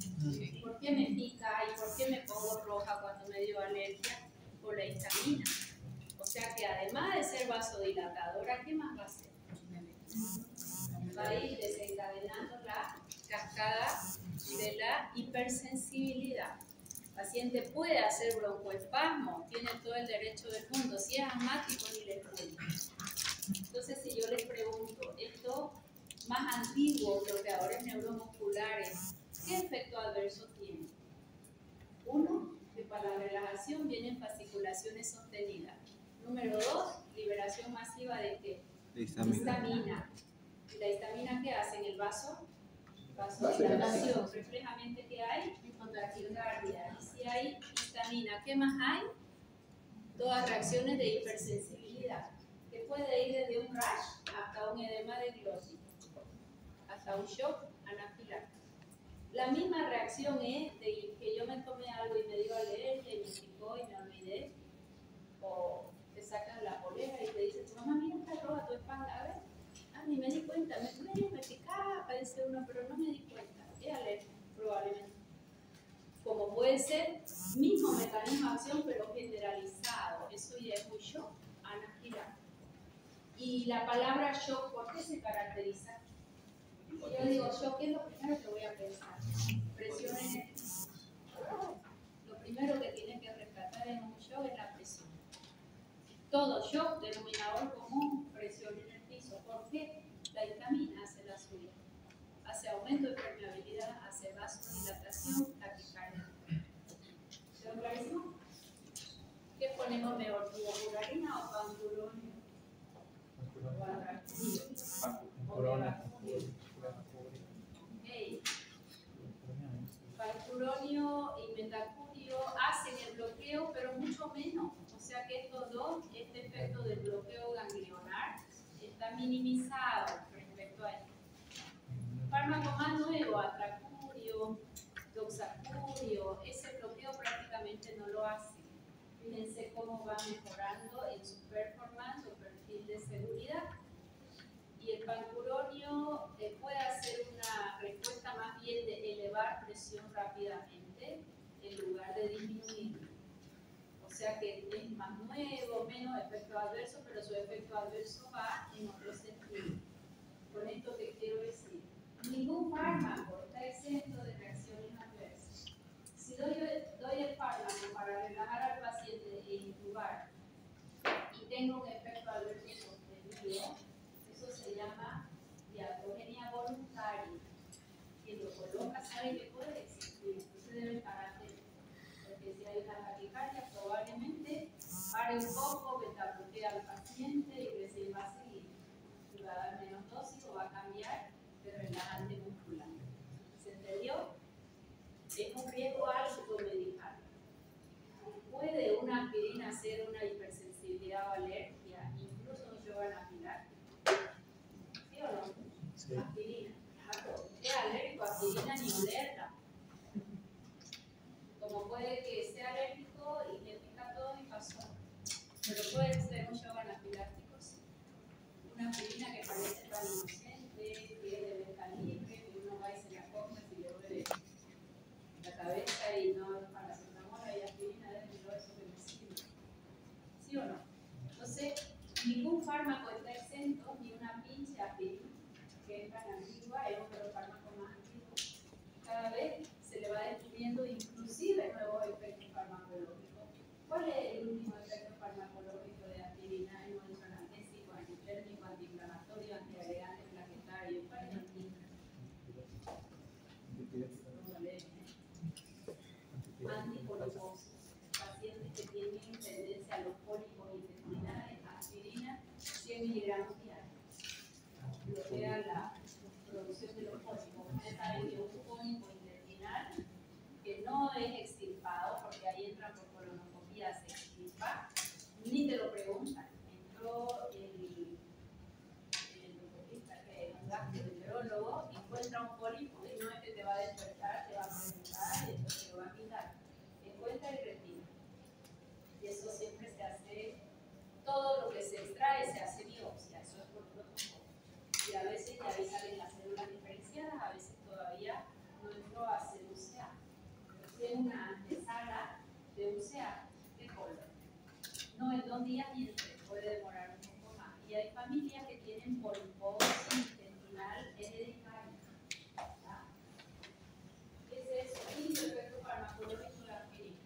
¿Por qué me pica y por qué me pongo roja cuando me dio alergia? Por la histamina. O sea que además de ser vasodilatadora, ¿qué más va a hacer? Va a ir desencadenando la cascada de la hipersensibilidad. El paciente puede hacer broncoespasmo, tiene todo el derecho del mundo. Si es asmático, ni le cuento. Entonces, si yo les pregunto, estos más antiguos bloqueadores neuromusculares, ¿qué efecto adverso tienen? Uno, que para la relajación vienen fasciculaciones sostenidas. Número dos, liberación masiva de ¿qué? Histamina. ¿Y la histamina qué hace en el vaso? Vasodilatación. Reflejamente, ¿qué hay? Taquicardia. Y si hay histamina, ¿qué más hay? Todas reacciones de hipersensibilidad, que puede ir desde un rash hasta un edema de glotis, hasta un shock anafiláctico. La misma reacción es de que yo me tomé algo y me dio alergia y me picó y me olvidé, o te sacan la polera y te dicen, tu mamá, mira, está roja tu espalda, a ver, ni me di cuenta, me picaba, parece uno, pero no me di cuenta, es alergia, probablemente. Como puede ser, mismo mecanismo de acción, pero generalizado, eso ya es un shock anafiláctico. Y la palabra shock, ¿por qué se caracteriza? Si yo digo shock, ¿qué es lo primero que voy a pensar? Presión en el piso. Lo primero que tiene que rescatar en un shock es la presión. Todo shock, denominador común, presión en el piso. ¿Por qué? La histamina hace la suya. Hace aumento de permeabilidad, hace vasodilatación, taquicardia. ¿Quedó clarísimo? ¿Qué ponemos mejor, tubulurina o panturonio? Panturonio y metacurio hacen el bloqueo, pero mucho menos. O sea que estos dos, este efecto del bloqueo ganglionar está minimizado respecto a esto. Fármaco más nuevo, atracurio, doxacurio, ese bloqueo prácticamente no lo hace. Fíjense cómo va mejorando en su performance o perfil de seguridad. Y el panturonio puede hacer una respuesta más bien de elevar presión rápidamente en lugar de disminuir. O sea que es más nuevo, menos efecto adverso, pero su efecto adverso va en otro sentido. Con esto que quiero decir, ningún fármaco está exento de reacciones adversas. Si doy el fármaco para relajar al paciente e intubar y tengo un efecto adverso sostenido, eso se llama diatrogenia voluntaria. Quien lo coloca sabe que puede existir, entonces debe estar atento. Porque si hay una taquicardia, probablemente pare un poco, beta-bloquea al paciente y recién va a seguir. Si va a dar menos dosis o va a cambiar de relajante muscular. ¿Se entendió? Es un riesgo alto medical. ¿Puede una aspirina hacer una hipersensibilidad o alergia, incluso un shock anafiláctico? ¿Sí o no? Sí. Aspirina. ¿Es alérgico a aspirina ni olerla? Como puede que sea alérgico y le pica todo y pasó. Pero puede ser un shock anafiláctico, sí. Una aspirina que parece tan inocente, que es de venta libre, que uno va y se la compra y le duele la cabeza y no es paracetamol y aspirina de todo eso que me sirve. ¿Sí o no? Entonces, ningún fármaco está exento, ni una pinche aspirina, que es tan antigua, es uno de los fármacos más antiguos. Cada vez se le va descubriendo inclusive nuevos efectos farmacológicos. ¿Cuál es el último efecto farmacológico de aspirina? Es un analgésico, antitérmico, antiinflamatorio, antiagregante plaquetario. ¿Cuál es el último? Antipoliposis. Pacientes que tienen tendencia a los pólipos intestinales, aspirina, 100 miligramos diarios. Bloquea la producción de los pólipos. Ustedes saben que un pólipo intestinal que no es extirpado, porque hay 2 días y en 3 puede demorar un poco más. Y hay familias que tienen poliposis intestinal hereditaria. ¿Qué es eso? Imperfecto farmacológico de aspirina.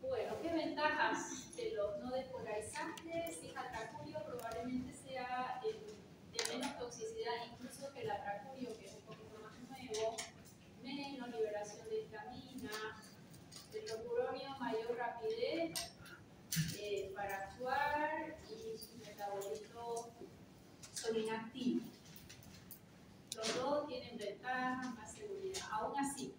Bueno, ¿qué ventajas de los no despolarizantes? Cisatracurio probablemente sea de menos toxicidad incluso que el atracurio, que es un poquito más nuevo, menos liberación de histamina, el rocuronio mayor rapidez para actuar y sus metabolitos son inactivos. Los dos tienen ventajas, más seguridad. Aún así,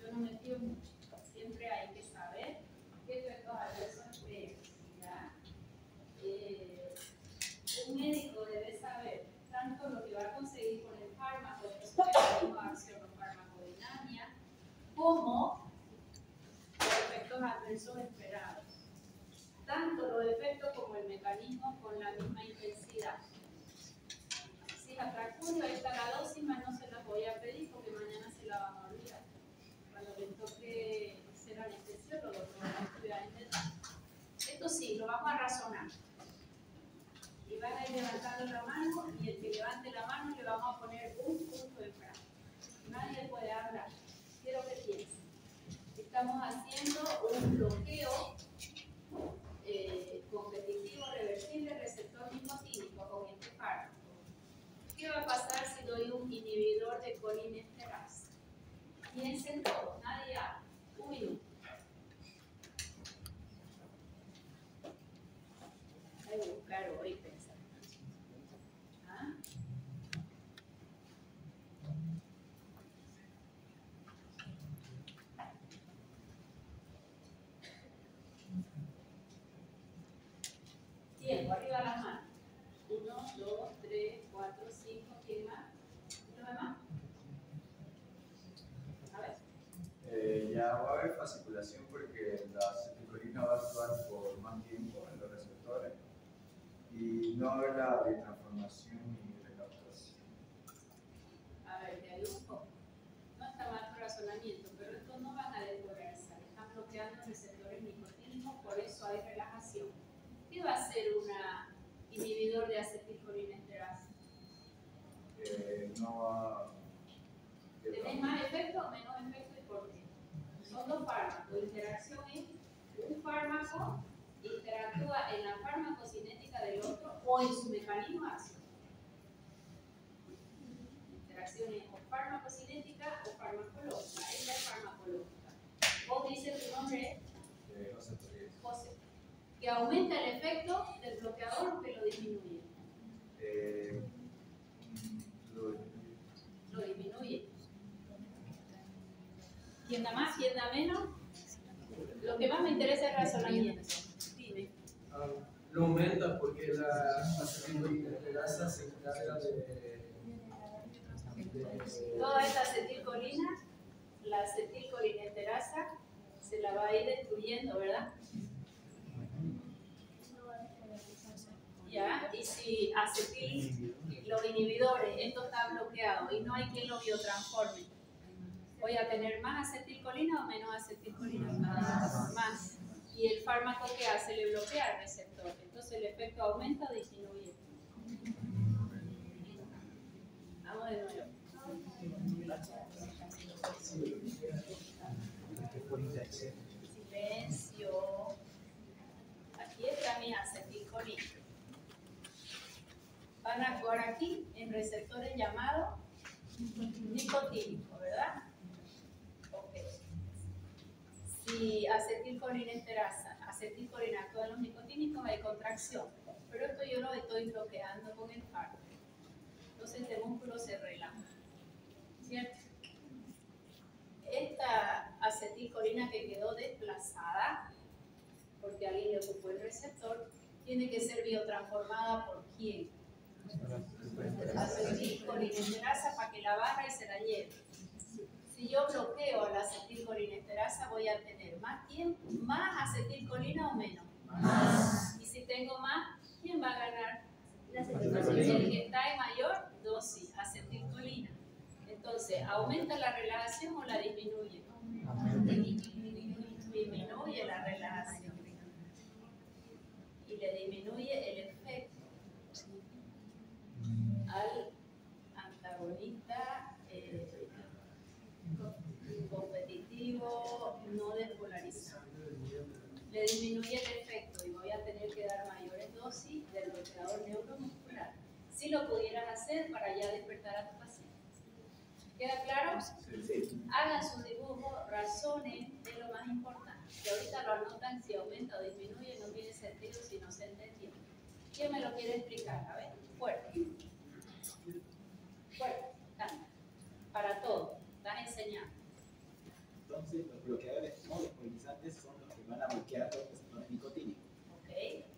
yo no me fío mucho. Siempre hay que saber qué efectos adversos esperan. Un médico debe saber tanto lo que va a conseguir con el fármaco, su mecanismo de acción o farmacodinamia, como los efectos adversos esperados. Tanto los efectos como el mecanismo con la misma intensidad. Si atracurio, ahí está la dosis, más no se las voy a pedir porque mañana se la van a olvidar. Cuando les toque ser anestesiólogo, lo van a estudiar en detalle. Esto sí, lo vamos a razonar. Y van a ir levantando la mano y el que levante la mano le vamos a poner un punto de frase. Nadie puede hablar. Quiero que piensen. Estamos haciendo un bloqueo competitivo reversible receptor nicotínico con este fármaco. ¿Qué va a pasar si doy un inhibidor de colinesterasa? Piensen todos, nadie habla. Un minuto. Hay que buscar hoy pensar. ¿Ah? Tiempo, arriba las manos. 1, 2, 3, 4, 5, ¿quién más? ¿Lo demás? A ver. Ya va a haber fasciculación porque la acetilcolina va a actuar por más tiempo en los receptores y no va a haber la transformación y recaptación. A ver, te ayudo un poco. No está mal tu razonamiento, pero estos no van a despolarizar, están bloqueando receptores nicotínicos, por eso hay relajación. ¿Qué va a hacer un inhibidor de acetilcolinesterasa? No va. ¿Tenés más efecto o menos efecto y por qué? Son dos fármacos. La interacción es un fármaco interactúa en la farmacocinética del otro o en su mecanismo de acción. Interacciones o farmacocinética o farmacológica. Esta es farmacológica. Vos dices tu nombre es José. ¿Que aumenta el efecto del bloqueador o que lo disminuye? Lo disminuye. ¿Quién da más? ¿Quién da menos? Lo que más me interesa es el razonamiento. Dime. Lo aumenta porque la acetilcolinesterasa se encarga de Toda esta acetilcolina, la acetilcolinesterasa, se la va a ir destruyendo, ¿verdad? ¿Ya? Y si los inhibidores, esto está bloqueado y no hay quien lo biotransforme, ¿voy a tener más acetilcolina o menos acetilcolina? Más. Y el fármaco que hace le bloquea el receptor. Entonces el efecto aumenta o disminuye. Vamos de nuevo. Silencio. Aquí está mi acetilcolina. Van a actuar aquí en receptores llamados nicotínicos, ¿verdad? Ok. Si acetilcolina actúa en los nicotínicos, hay contracción. Pero esto yo lo estoy bloqueando con el fármaco. Entonces este músculo se relaja. ¿Cierto? Esta acetilcolina que quedó desplazada, porque alguien le ocupó el receptor, tiene que ser biotransformada por quién? Acetilcolinesterasa para que la barra y se la lleve. Si yo bloqueo a la acetilcolinesterasa, voy a tener más tiempo, más acetilcolina o menos. Más. Y si tengo más, ¿quién va a ganar? La acetilcolina. El que está en mayor dosis, acetilcolina. Entonces, ¿aumenta la relajación o la disminuye? Disminuye la relajación. le disminuye el efecto al antagonista competitivo no despolarizado. Le disminuye el efecto y voy a tener que dar mayores dosis del bloqueador neuromuscular. Si lo pudieras hacer para ya despertar a tu paciente. ¿Queda claro? Sí. Hagan su dibujo, razonen, es lo más importante. Que ahorita lo anotan, si aumenta o disminuye, no tiene sentido si no se entendió. ¿Quién me lo quiere explicar? A ver, fuerte. Fuerte, canta. Para todo, estás enseñando. Entonces, los bloqueadores no despolarizantes son los que van a bloquear los receptores nicotínicos. ¿Ok?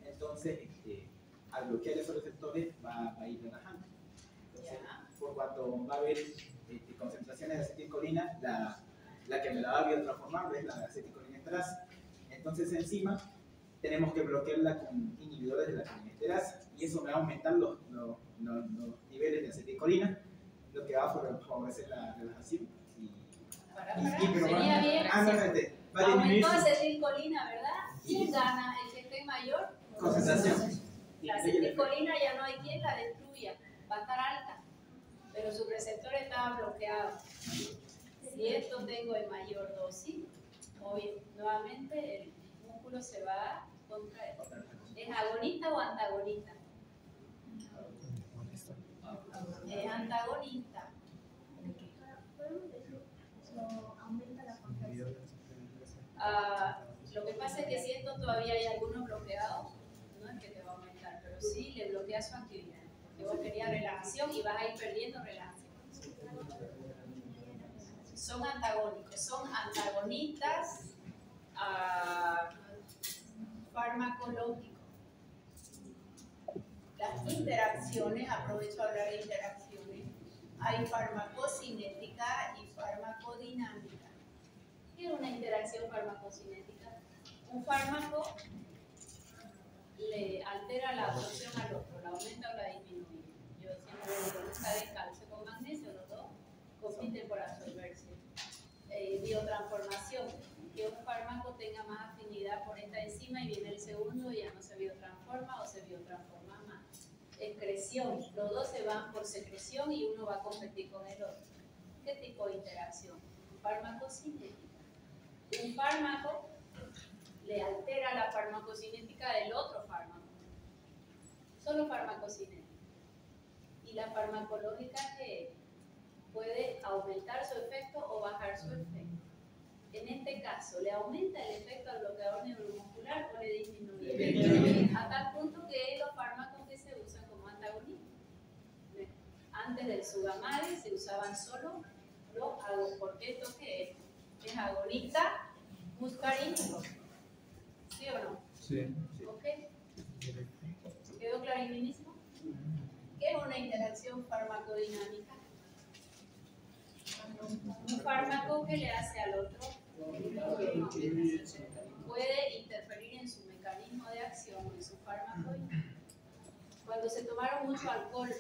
Entonces, al bloquear esos receptores va a ir relajando. Entonces, Ya. por cuanto va a haber concentraciones de acetilcolina, la que me la va a biotransformar es la acetilcolinesterasa. Entonces, encima, tenemos que bloquearla con inhibidores de la colinesterasa y eso me va a aumentar los niveles de acetilcolina, lo que va a favorecer la relajación. Pero sería bien. Va a disminuir Aumentó acetilcolina, ¿verdad? ¿Quién gana? El que esté mayor. concentración. La acetilcolina ya no hay quien la destruya, va a estar alta, pero su receptor estaba bloqueado. Si esto tengo en mayor dosis, nuevamente el músculo se va a contraer. ¿Es agonista o antagonista? Es antagonista. Lo que pasa es que si esto todavía hay algunos bloqueados, no es que te va a aumentar, pero sí le bloquea su actividad. Porque vos querías relajación y vas a ir perdiendo relajación. Son antagónicos, son antagonistas farmacológicos. Las interacciones, aprovecho a hablar de interacciones, hay farmacocinética y farmacodinámica. ¿Qué es una interacción farmacocinética? Un fármaco le altera la absorción al otro, la aumenta o la disminuye. Yo siempre digo, busca de calcio con magnesio, los dos compiten por absorberse. Biotransformación, que un fármaco tenga más afinidad por esta enzima y viene el segundo y ya no se biotransforma o se biotransforma más. Excreción, los dos se van por secreción y uno va a competir con el otro. ¿Qué tipo de interacción? Farmacocinética. Un fármaco le altera la farmacocinética del otro fármaco. Solo farmacocinética. Y la farmacológica que puede aumentar su efecto o bajar su efecto. En este caso, ¿le aumenta el efecto al bloqueador neuromuscular o le disminuye? A tal punto que los fármacos que se usan como antagonistas. Antes del Sugammadex se usaban solo los agonistas. Porque esto que es agonista muscarínico. ¿Sí o no? Sí. ¿Ok? ¿Quedó clarísimo? ¿Qué es una interacción farmacodinámica? Un fármaco que le hace al otro puede interferir en su mecanismo de acción, en su fármaco. Cuando se tomaron mucho alcohol,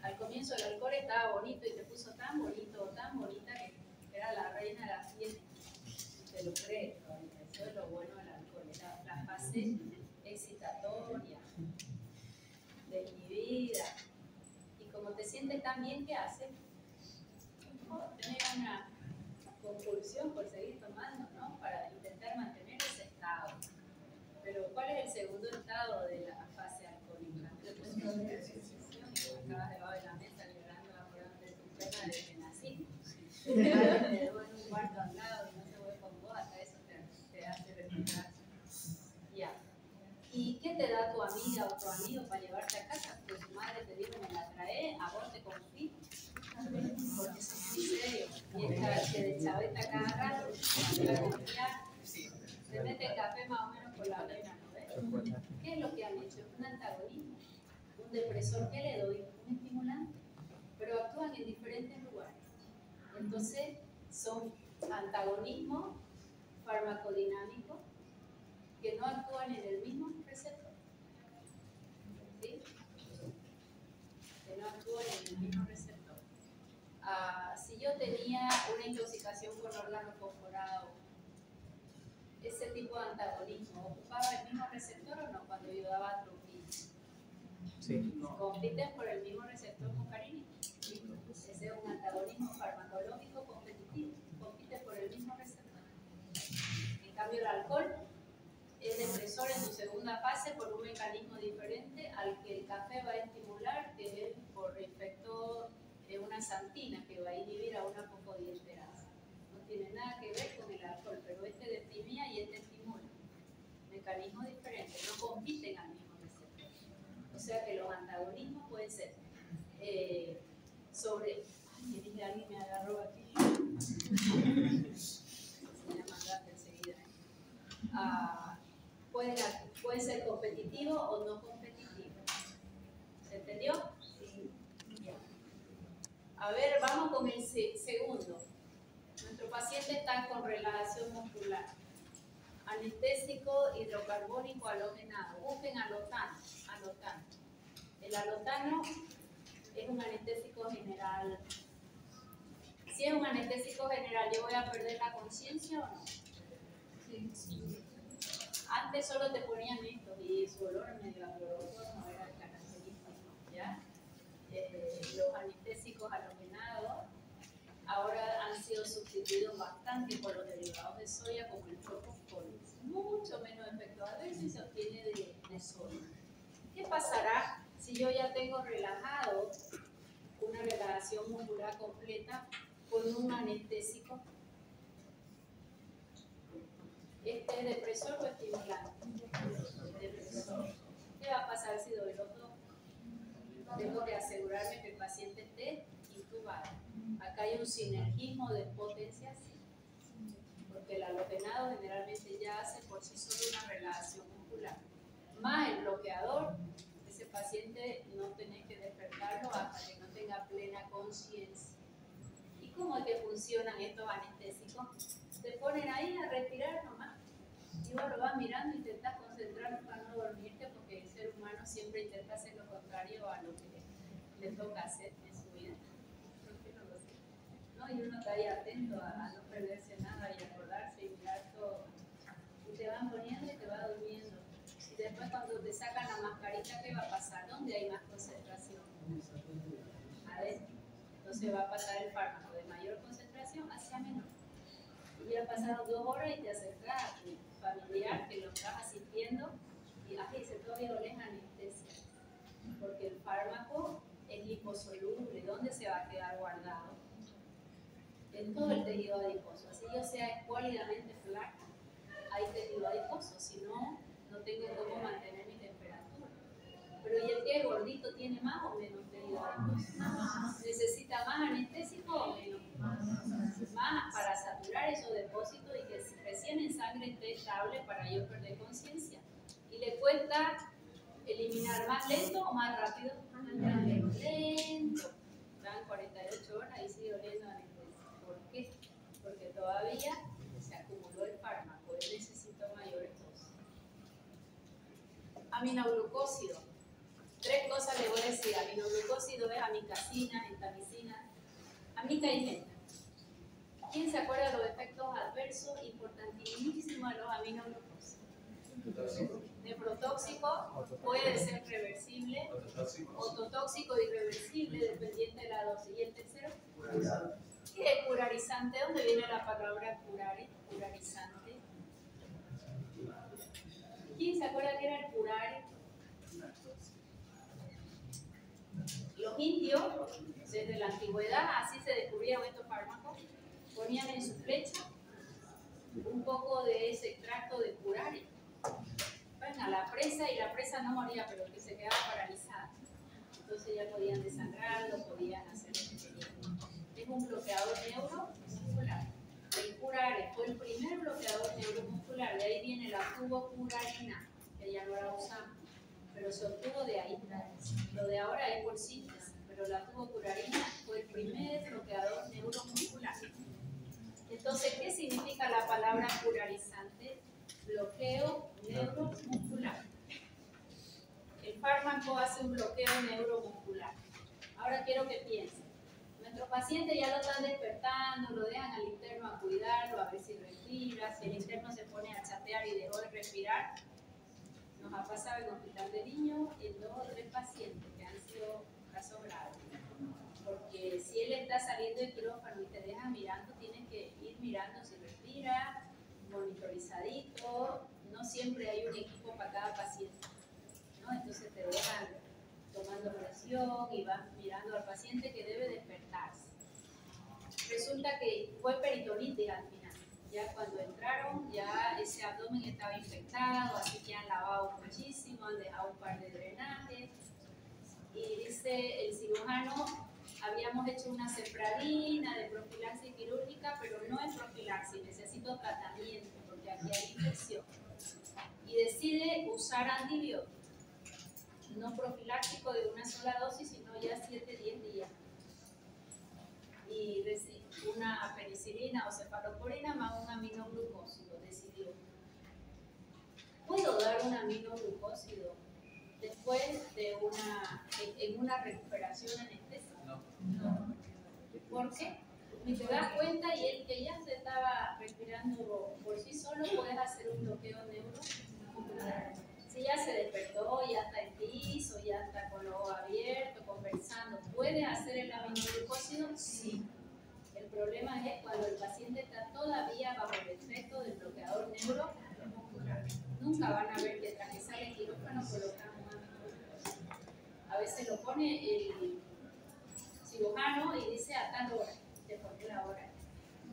al comienzo el alcohol estaba bonito y te puso tan bonito, tan bonita que era la reina de la fiesta. Te lo crees, eso es lo bueno del alcohol, era la fase excitatoria, desinhibida. Y como te sientes tan bien, ¿qué haces? Tener una compulsión por seguir tomando, ¿no? Para intentar mantener ese estado. Pero ¿cuál es el segundo estado de la fase alcohólica? Acabas debajo de la mesa liberando la prueba de tu pena desde que naciste. Te debo en un cuarto al lado y no se vuelve con vos, hasta eso te hace recordar. Ya. ¿Y qué te da tu amiga o tu amigo para llevarte a casa? Pues tu madre te dijo, me la trae, a vos te confío. Porque eso es muy serio. Y esta que de chaveta cada rato, se mete café más o menos por la vena, ¿no ves? ¿Qué es lo que han hecho? Un antagonismo. Un depresor, ¿qué le doy? Un estimulante. Pero actúan en diferentes lugares. Entonces, son antagonismos farmacodinámicos que no actúan en el mismo receptor. ¿Sí? Que no actúan en el mismo receptor. Si yo tenía una intoxicación por órgano fosforado, ese tipo de antagonismo, ¿ocupaba el mismo receptor o no cuando yo daba atropina? Sí. Compiten por el mismo receptor muscarínico. Ese es un antagonismo farmacológico competitivo, compite por el mismo receptor. En cambio, el alcohol es depresor en su segunda fase por un mecanismo diferente al que el café va a estimular, que es por efecto de una xantina que va a inhibir a una fosfodiesterasa. No tiene nada que ver con el alcohol, pero este deprimía y este estimula. Mecanismos diferentes, no compiten al mismo receptor. O sea que los antagonismos pueden ser sobre... Ay, dije, alguien me agarró aquí. Me mandaste enseguida. Puede ser competitivo o no competitivo. ¿Se entendió? Sí. Ya. A ver, vamos con el segundo. Nuestro paciente está con relajación muscular. Anestésico hidrocarbónico halogenado. Busquen alotano. El alotano es un anestésico general. Si es un anestésico general, ¿yo voy a perder la conciencia o no? Sí. Antes solo te ponían esto y su olor medio a cloroformo era característico, ¿ya? Los anestésicos halogenados ahora han sido sustituidos bastante por los derivados de soya como el propofol. Mucho menos efecto adverso y se obtiene de soya. ¿Qué pasará si yo ya tengo relajado una relajación muscular completa con un anestésico? ¿Este es depresor o estimulante? Depresor. ¿Qué va a pasar si doy los dos? Tengo que asegurarme que el paciente esté intubado. Acá hay un sinergismo de potenciación, porque el halogenado generalmente ya hace por sí solo una relajación muscular. Más el bloqueador, ese paciente no tenés que despertarlo hasta que no tenga plena conciencia. ¿Y cómo es que funcionan estos anestésicos? Te ponen ahí a respirar nomás. Y vos lo vas mirando e intentás concentrarte para no dormirte, porque el ser humano siempre intenta hacer lo contrario a lo que le toca hacer en su vida. ¿Por qué no lo sé? ¿No? Y uno está ahí atento a no perderse nada y acordarse y mirar todo. Y te van poniendo y te va durmiendo. Y después cuando te sacan la mascarita, ¿qué va a pasar? ¿Dónde hay más concentración? Adentro. Entonces va a pasar el fármaco de mayor concentración hacia menor. Y ya pasaron 2 horas y te acercas a tu familiar que lo estás asistiendo y dice, todavía olés anestesia. Porque el fármaco es liposoluble. ¿Dónde se va a quedar guardado? En todo el tejido adiposo. Así yo sea escuálidamente flaca, hay tejido adiposo. Si no, no tengo cómo mantener mi temperatura. Pero ¿y el que es gordito tiene más o menos tejido adiposo? ¿Necesita más anestésico o menos? Más para saturar esos depósitos y que recién en sangre esté estable para yo perder conciencia. Y le cuesta eliminar más lento o más rápido. Lento. Dan 48 horas y sigue oliendo anestesia. ¿Por qué? Porque todavía se acumuló el fármaco. Él necesita mayores dosis. Aminoglucósido. 3 cosas le voy a decir. Aminoglucósido es amicacina, gentamicina, amica y genta. ¿Quién se acuerda de los efectos adversos importantísimos de los aminoglucósidos? Nefrotóxico, puede ser reversible, ototóxico irreversible, dependiente de la dosis. ¿Y el tercero? ¿Qué es curarizante? ¿Dónde viene la palabra curare? Curarizante. ¿Quién se acuerda que era el curare? Los indios, desde la antigüedad, así se descubrieron estos fármacos, ponían en su flecha un poco de ese extracto de curare. Bueno, a la presa, y la presa no moría, pero que se quedaba paralizada. Entonces ya podían desangrarlo, podían hacer lo que querían. Es un bloqueador neuromuscular. El curare fue el primer bloqueador neuromuscular, de ahí viene la tubocurarina, que ya no la usamos, pero se obtuvo de ahí. Lo de ahora es por síntesis, pero la tubocurarina fue el primer bloqueador neuromuscular. Entonces, ¿qué significa la palabra curarizante? Bloqueo neuromuscular. El fármaco hace un bloqueo neuromuscular. Ahora quiero que piensen. Nuestros pacientes ya lo están despertando, lo dejan al interno a cuidarlo, a ver si respira, si el interno se pone a chatear respirar. Nos ha pasado en hospital de niños en 2 o 3 pacientes que han sido casos graves. Porque si él está saliendo del quirófano y te deja mirando, tienes que ir mirando si respira, monitorizadito. No siempre hay un equipo para cada paciente, ¿no? Entonces te dejan tomando presión y vas mirando al paciente que debe despertarse. Resulta que fue peritonitis al final. Ya cuando entraron, ya ese abdomen estaba infectado, así que han lavado muchísimo, han dejado un par de drenajes. Y dice el cirujano, habíamos hecho una cefradina de profilaxis quirúrgica, pero no es profilaxis, necesito tratamiento porque aquí hay infección. Y decide usar antibióticos, no profiláctico de una sola dosis, sino ya 7-10 días. Y una penicilina o cefalosporina más un aminoglucósido, decidió. ¿Puedo dar un aminoglucósido después de en una recuperación anestésica? No. ¿Por qué? Ni te das cuenta y él que ya se estaba respirando por sí solo, puedes hacer un bloqueo neuromuscular. Si ya se despertó, ya está en piso, ya está con los ojos abiertos, conversando, ¿puede hacer el aminoglucósido? Sí. El problema es cuando el paciente está todavía bajo el efecto del bloqueador neuromuscular. Nunca van a ver que tras que sale el quirófano colocan un aminoglucósido. A veces lo pone el cirujano y dice a tal hora, te pone la hora,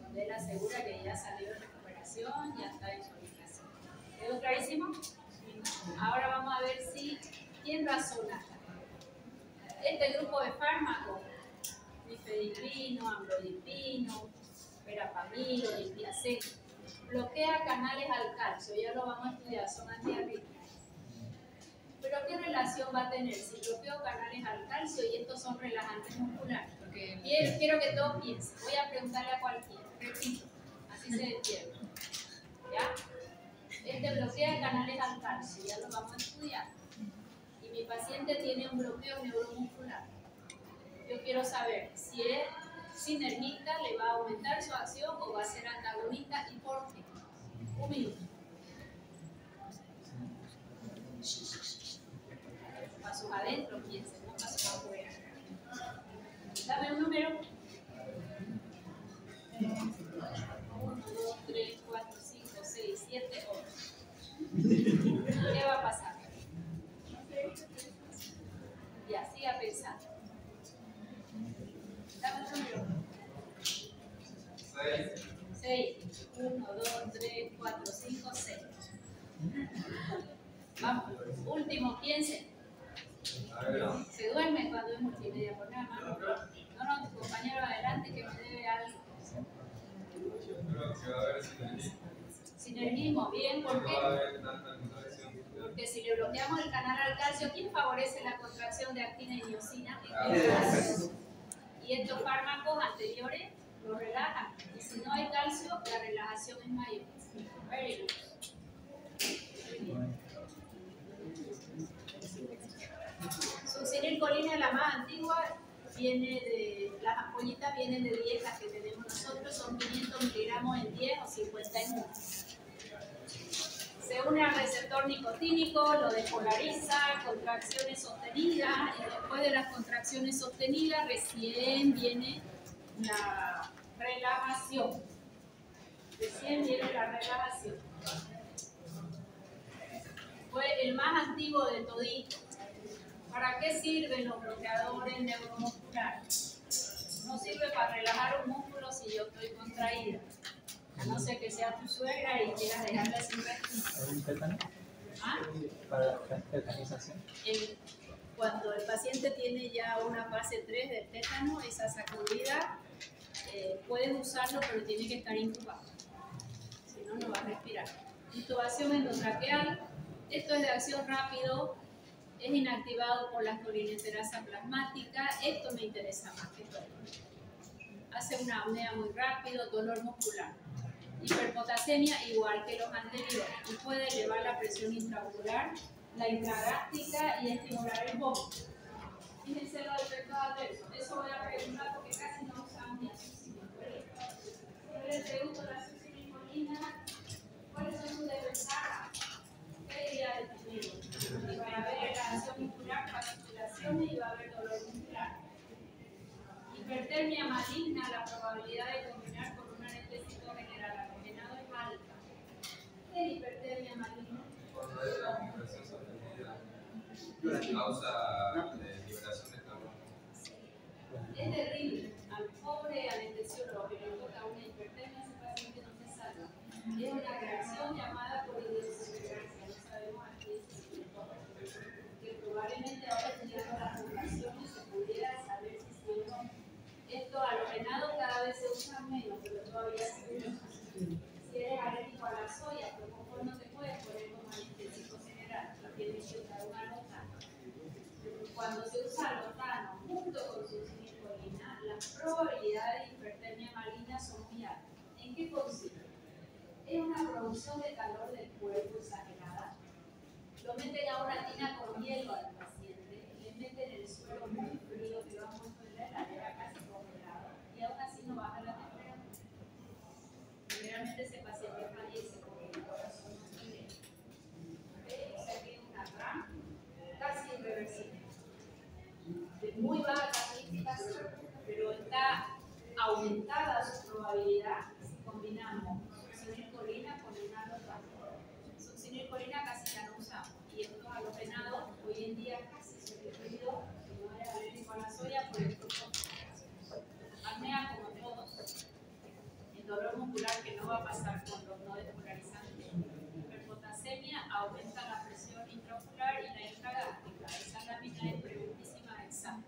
donde él asegura que ya salió de recuperación, ya está en su habitación. ¿Quedó clarísimo? Ahora vamos a ver quién razona. Este grupo de fármacos, nifedipino, amlodipino, verapamilo, limpiacet, bloquea canales al calcio, ya lo vamos a estudiar, son antiarrítmicos. Pero ¿qué relación va a tener si bloqueo canales al calcio y estos son relajantes musculares? Quiero que todos piensen, voy a preguntarle a cualquiera, repito, así se despierta. ¿Ya? Este bloquea canales al calcio, ya lo vamos a estudiar. Y mi paciente tiene un bloqueo neuromuscular. Yo quiero saber si es sinergista, le va a aumentar su acción o va a ser antagonista y por qué. Un minuto. Pasos adentro, piensen, no pasos afuera. Dame un número. 1, 2, 3, 4, 5, 6, 7, 8. ¿Qué va a pasar? Ya, siga pensando. Dame un número. 6. 1, 2, 3, 4, 5, 6. Vamos, último, piensen. Se duerme cuando es multimedia, por nada más. No, tu compañero adelante que me debe algo. Sinergismo, bien, ¿por qué? Porque si le bloqueamos el canal al calcio, ¿quién favorece la contracción de actina y miosina? Y estos fármacos anteriores lo relajan. Y si no hay calcio, la relajación es mayor. Very good. Succinilcolina es la más antigua, viene de, las ampollitas vienen de dietas que tenemos nosotros, son 500 miligramos en 10 o 50 en 1. Se une al receptor nicotínico, lo despolariza, contracciones sostenidas, y después de las contracciones sostenidas recién viene la relajación. Fue el más antiguo de todito. ¿Para qué sirven los bloqueadores neuromusculares? No sirve para relajar un músculo si yo estoy contraída. A no ser que sea tu suegra y quieras dejarla sin respirar. ¿Ah? Para la tetanización. Cuando el paciente tiene ya una fase 3 del tétano, esa sacudida, puedes usarlo, pero tiene que estar intubado. Si no, no va a respirar. Intubación endotraqueal. Esto es de acción rápido. Es inactivado por la colinesterasa plasmática. Esto me interesa más que todo. Hace una apnea muy rápido, dolor muscular. Hiperpotasemia igual que los anteriores. Y puede elevar la presión intraocular, la intragástrica y estimular el vómito. Fíjense los efectos adversos. Eso voy a preguntar porque casi no usamos ni succinilcolina. Yo les pregunto la succinilcolina, ¿cuáles son sus desventajas? Es una reacción llamada polideshidratasia, no sabemos a qué se toma. Que probablemente ahora teniendo las poblaciones se pudiera saber si siendo esto halogenado cada vez se usa menos, pero todavía se usa. Si eres alérgico a la soya, pues mejor no te puedes poner como anestésico general, tienes que usar un alotano. Cuando se usa alotano junto con succinilcolina, las probabilidades de hipertermia maligna son muy altas. ¿En qué consiste? Es una producción de calor del cuerpo exagerada. Lo meten a una tina con hielo al paciente, le meten el suelo muy frío que lo han puesto en la heladera casi congelado y aún así no baja la temperatura. Generalmente ese paciente fallece porque el corazón no se ve. O sea que es una RAM casi irreversible. De muy baja calificación, pero está aumentada su probabilidad si combinamos succinilcolina con un alotano. Succinilcolina casi ya no usamos y estos halogenados hoy en día casi se referido que no es alérgico a la soya por el fruto. Apnea como todos. El dolor muscular que no va a pasar con los no despolarizantes. Hiperpotasemia aumenta la presión intraocular y la intragástrica. Esa lámina es preguntísima de examen.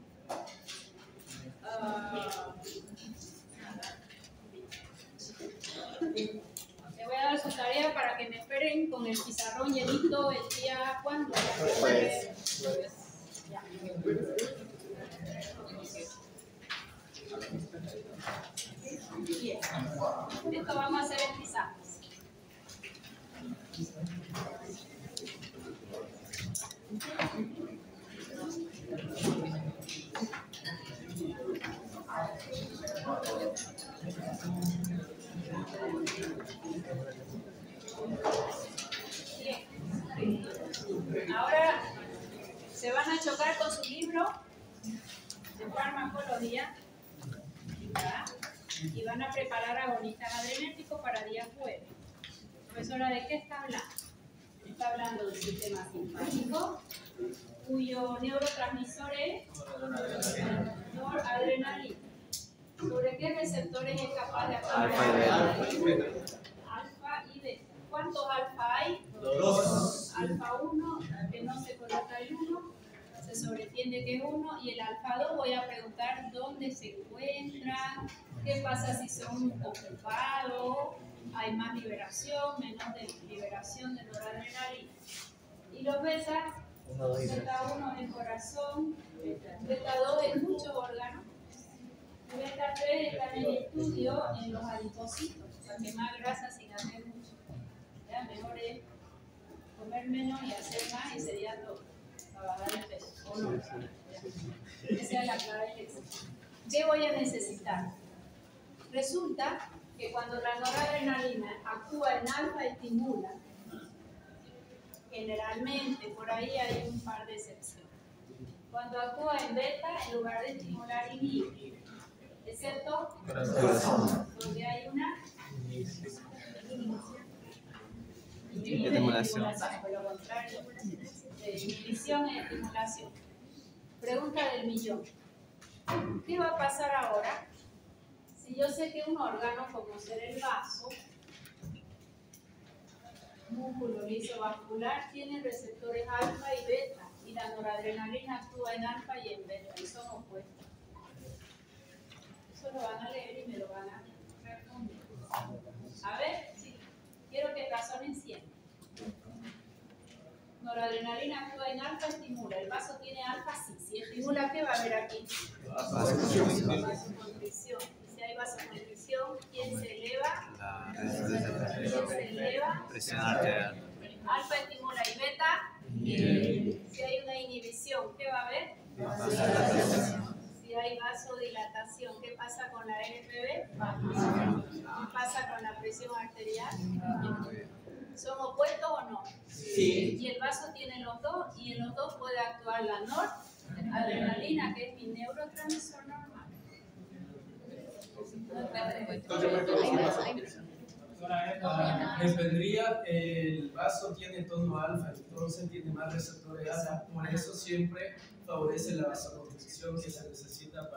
Le voy a dar su tarea para que me esperen con el pizarrón llenito el día cuando ya. Bien. Esto vamos a hacer en pizarras. Bien. Ahora se van a chocar con su libro de farmacología, ¿verdad? Y van a preparar agonistas adrenérgicos para día jueves. Profesora, ¿de qué está hablando? Está hablando del sistema simpático, cuyo neurotransmisor es noradrenalina. ¿Sobre qué receptores es capaz de actuar? Alfa y beta. ¿Cuántos alfa hay? 2. Alfa 1, que no se coloca el 1, se sobreentiende que es 1, y el alfa 2 voy a preguntar dónde se encuentran, qué pasa si son ocupados, hay más liberación, menos liberación de noradrenalina. Y los beta, beta 1 es el corazón, beta 2 es muchos órganos, y beta 3 están en estudio en los adipocitos, para quemar grasa sin hacer mucho. ¿Ya? Mejor es comer menos y hacer más y sería todo, para bajar el peso. ¿O no? Esa es la clave del éxito. ¿Qué voy a necesitar? Resulta que cuando la noradrenalina actúa en alfa estimula, generalmente por ahí hay un par de excepciones. Cuando actúa en beta, en lugar de estimular, inhibe, excepto donde hay una estimulación. Por lo contrario, inhibición y estimulación. Pregunta del millón. ¿Qué va a pasar ahora si yo sé que un órgano como ser el vaso, músculo liso vascular, tiene receptores alfa y beta, y la noradrenalina actúa en alfa y en beta, y son opuestos? Eso lo van a leer y me lo van a responder. A ver, sí, quiero que razonen siempre. Noradrenalina actúa en alfa, estimula. ¿El vaso tiene alfa? Sí. Si estimula, ¿qué va a haber aquí? Vasoconstricción. Y si hay vasoconstricción, ¿quién se eleva? ¿Quién se eleva? Presión arterial. Alfa estimula y beta. Si hay una inhibición, ¿qué va a haber? Si hay vasodilatación, ¿qué pasa con la RPB? ¿Qué pasa con la presión arterial? ¿Son opuestos o no? Sí. Y el vaso tiene los dos, y en los dos puede actuar la noradrenalina, que es mi neurotransmisor normal. Dependría, el vaso tiene tono alfa, entonces tiene más receptores alfa, por eso siempre favorece la vasoconstricción que se necesita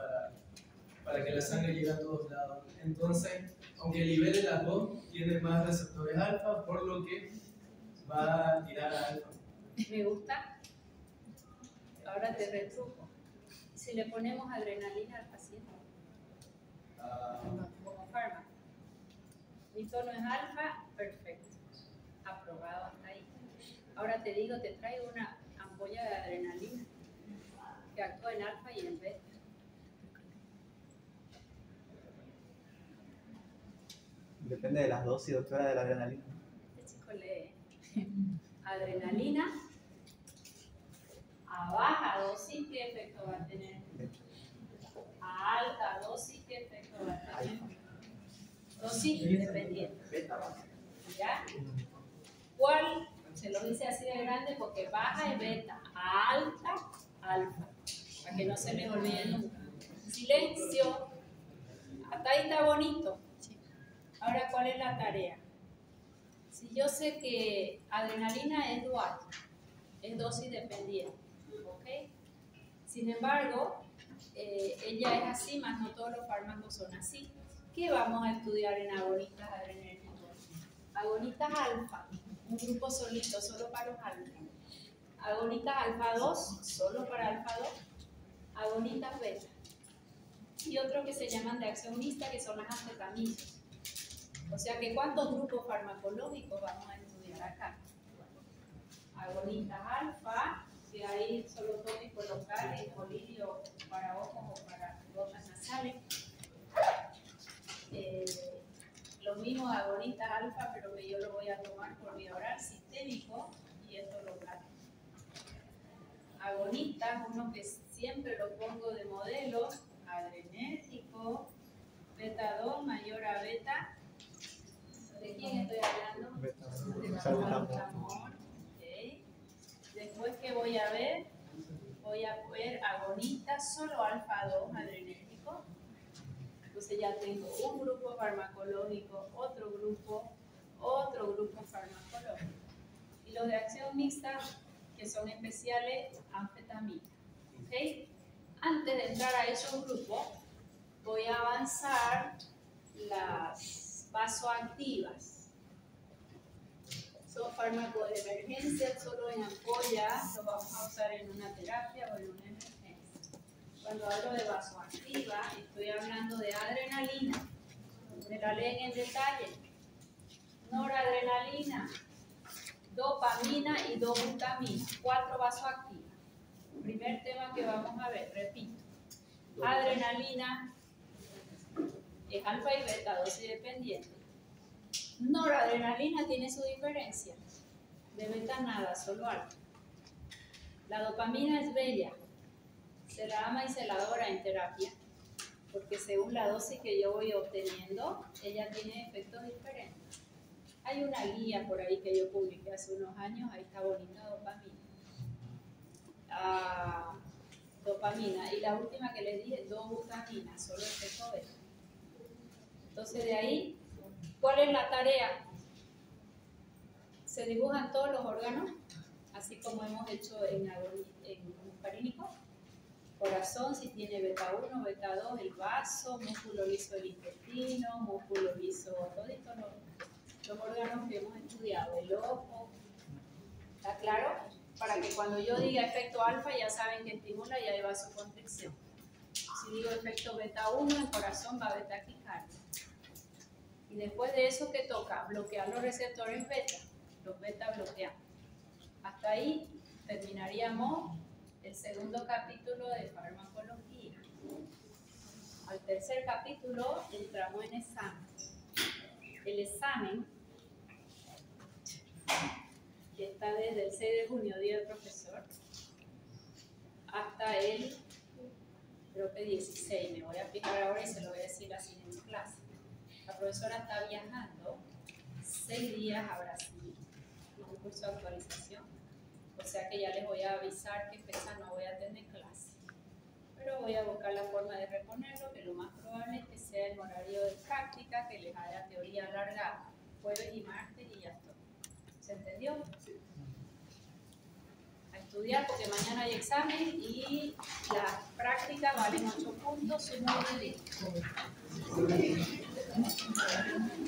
para que la sangre llegue a todos lados. Entonces, aunque libere las dos, tiene más receptores alfa, por lo que va a tirar a alfa. Me gusta. Ahora te retruco. Si le ponemos adrenalina al paciente como fármaco, mi tono es alfa, perfecto. Aprobado hasta ahí. Ahora te digo, te traigo una ampolla de adrenalina que actúa en alfa y en beta. Depende de las dosis, doctora, de la adrenalina. Este chico lee adrenalina a baja dosis, ¿qué efecto va a tener? A alta dosis, ¿qué efecto va a tener? Dosis independiente. ¿Ya? ¿Cuál? Se lo dice así de grande porque baja es beta, a alta, alfa. Para que no se les olvide nunca. Silencio. Hasta ahí está bonito. Ahora, ¿cuál es la tarea? Si yo sé que adrenalina es dual, es dosis dependiente, ¿ok? Sin embargo, ella es así, más no todos los fármacos son así. ¿Qué vamos a estudiar en agonistas adrenérgicos? Agonistas alfa, un grupo solito, solo para los alfa. Agonistas alfa 2, solo para alfa 2. Agonistas beta. Y otros que se llaman de acción mixta, que son las anfetaminas. O sea que ¿cuántos grupos farmacológicos vamos a estudiar acá? Agonistas alfa, que hay solo tópico local, el colirio para ojos o para gotas nasales. Los mismos agonistas alfa, pero que yo lo voy a tomar por vía oral sistémico y esto local. Agonistas, uno que siempre lo pongo de modelo, adrenérgico, beta 2 mayor a beta. ¿De quién estoy hablando? De salbutamol. Okay. Después, ¿qué voy a ver? Voy a ver agonistas solo alfa 2 adrenérgico. Entonces ya tengo un grupo farmacológico, otro grupo farmacológico. Y los de acción mixta, que son especiales, anfetamina. ¿Okay? Antes de entrar a esos grupos, voy a avanzar las vasoactivas. Son fármacos de emergencia, solo en ampollas, los vamos a usar en una terapia o en una emergencia. Cuando hablo de vasoactiva, estoy hablando de adrenalina. Me la leen en detalle. Noradrenalina, dopamina y dobutamina. 4 vasoactivas. Primer tema que vamos a ver, repito. Adrenalina es alfa y beta, dosis dependiente. Noradrenalina tiene su diferencia. De beta nada, solo alfa. La dopamina es bella. Se la ama y se la adora en terapia, porque según la dosis que yo voy obteniendo, ella tiene efectos diferentes. Hay una guía por ahí que yo publiqué hace unos años, ahí está bonita dopamina. Dopamina, y la última que les dije, dobutamina, solo efecto beta. Entonces de ahí, ¿cuál es la tarea? Se dibujan todos los órganos, así como hemos hecho en muscarínico. Corazón, si tiene beta 1, beta 2, el vaso, músculo liso del intestino, músculo liso, todos los órganos que hemos estudiado, el ojo. ¿Está claro? Para que cuando yo diga efecto alfa ya saben que estimula y hay vasoconstricción. Si digo efecto beta 1, el corazón va a beta taquicardia. Y después de eso, ¿qué toca? Bloquear los receptores beta. Los beta bloquean. Hasta ahí terminaríamos el segundo capítulo de farmacología. Al tercer capítulo entramos en examen. El examen, que está desde el 6 de junio, día del profesor, hasta el, creo que 16, me voy a aplicar ahora y se lo voy a decir así en mi clase. La profesora está viajando 6 días a Brasil, en un curso de actualización. O sea que ya les voy a avisar qué fecha no voy a tener clase. Pero voy a buscar la forma de reponerlo, que lo más probable es que sea el horario de práctica, que les haga teoría alargada, jueves y martes y ya está. ¿Se entendió? Sí. A estudiar porque mañana hay examen y la práctica valen 8 puntos, sumo de 10.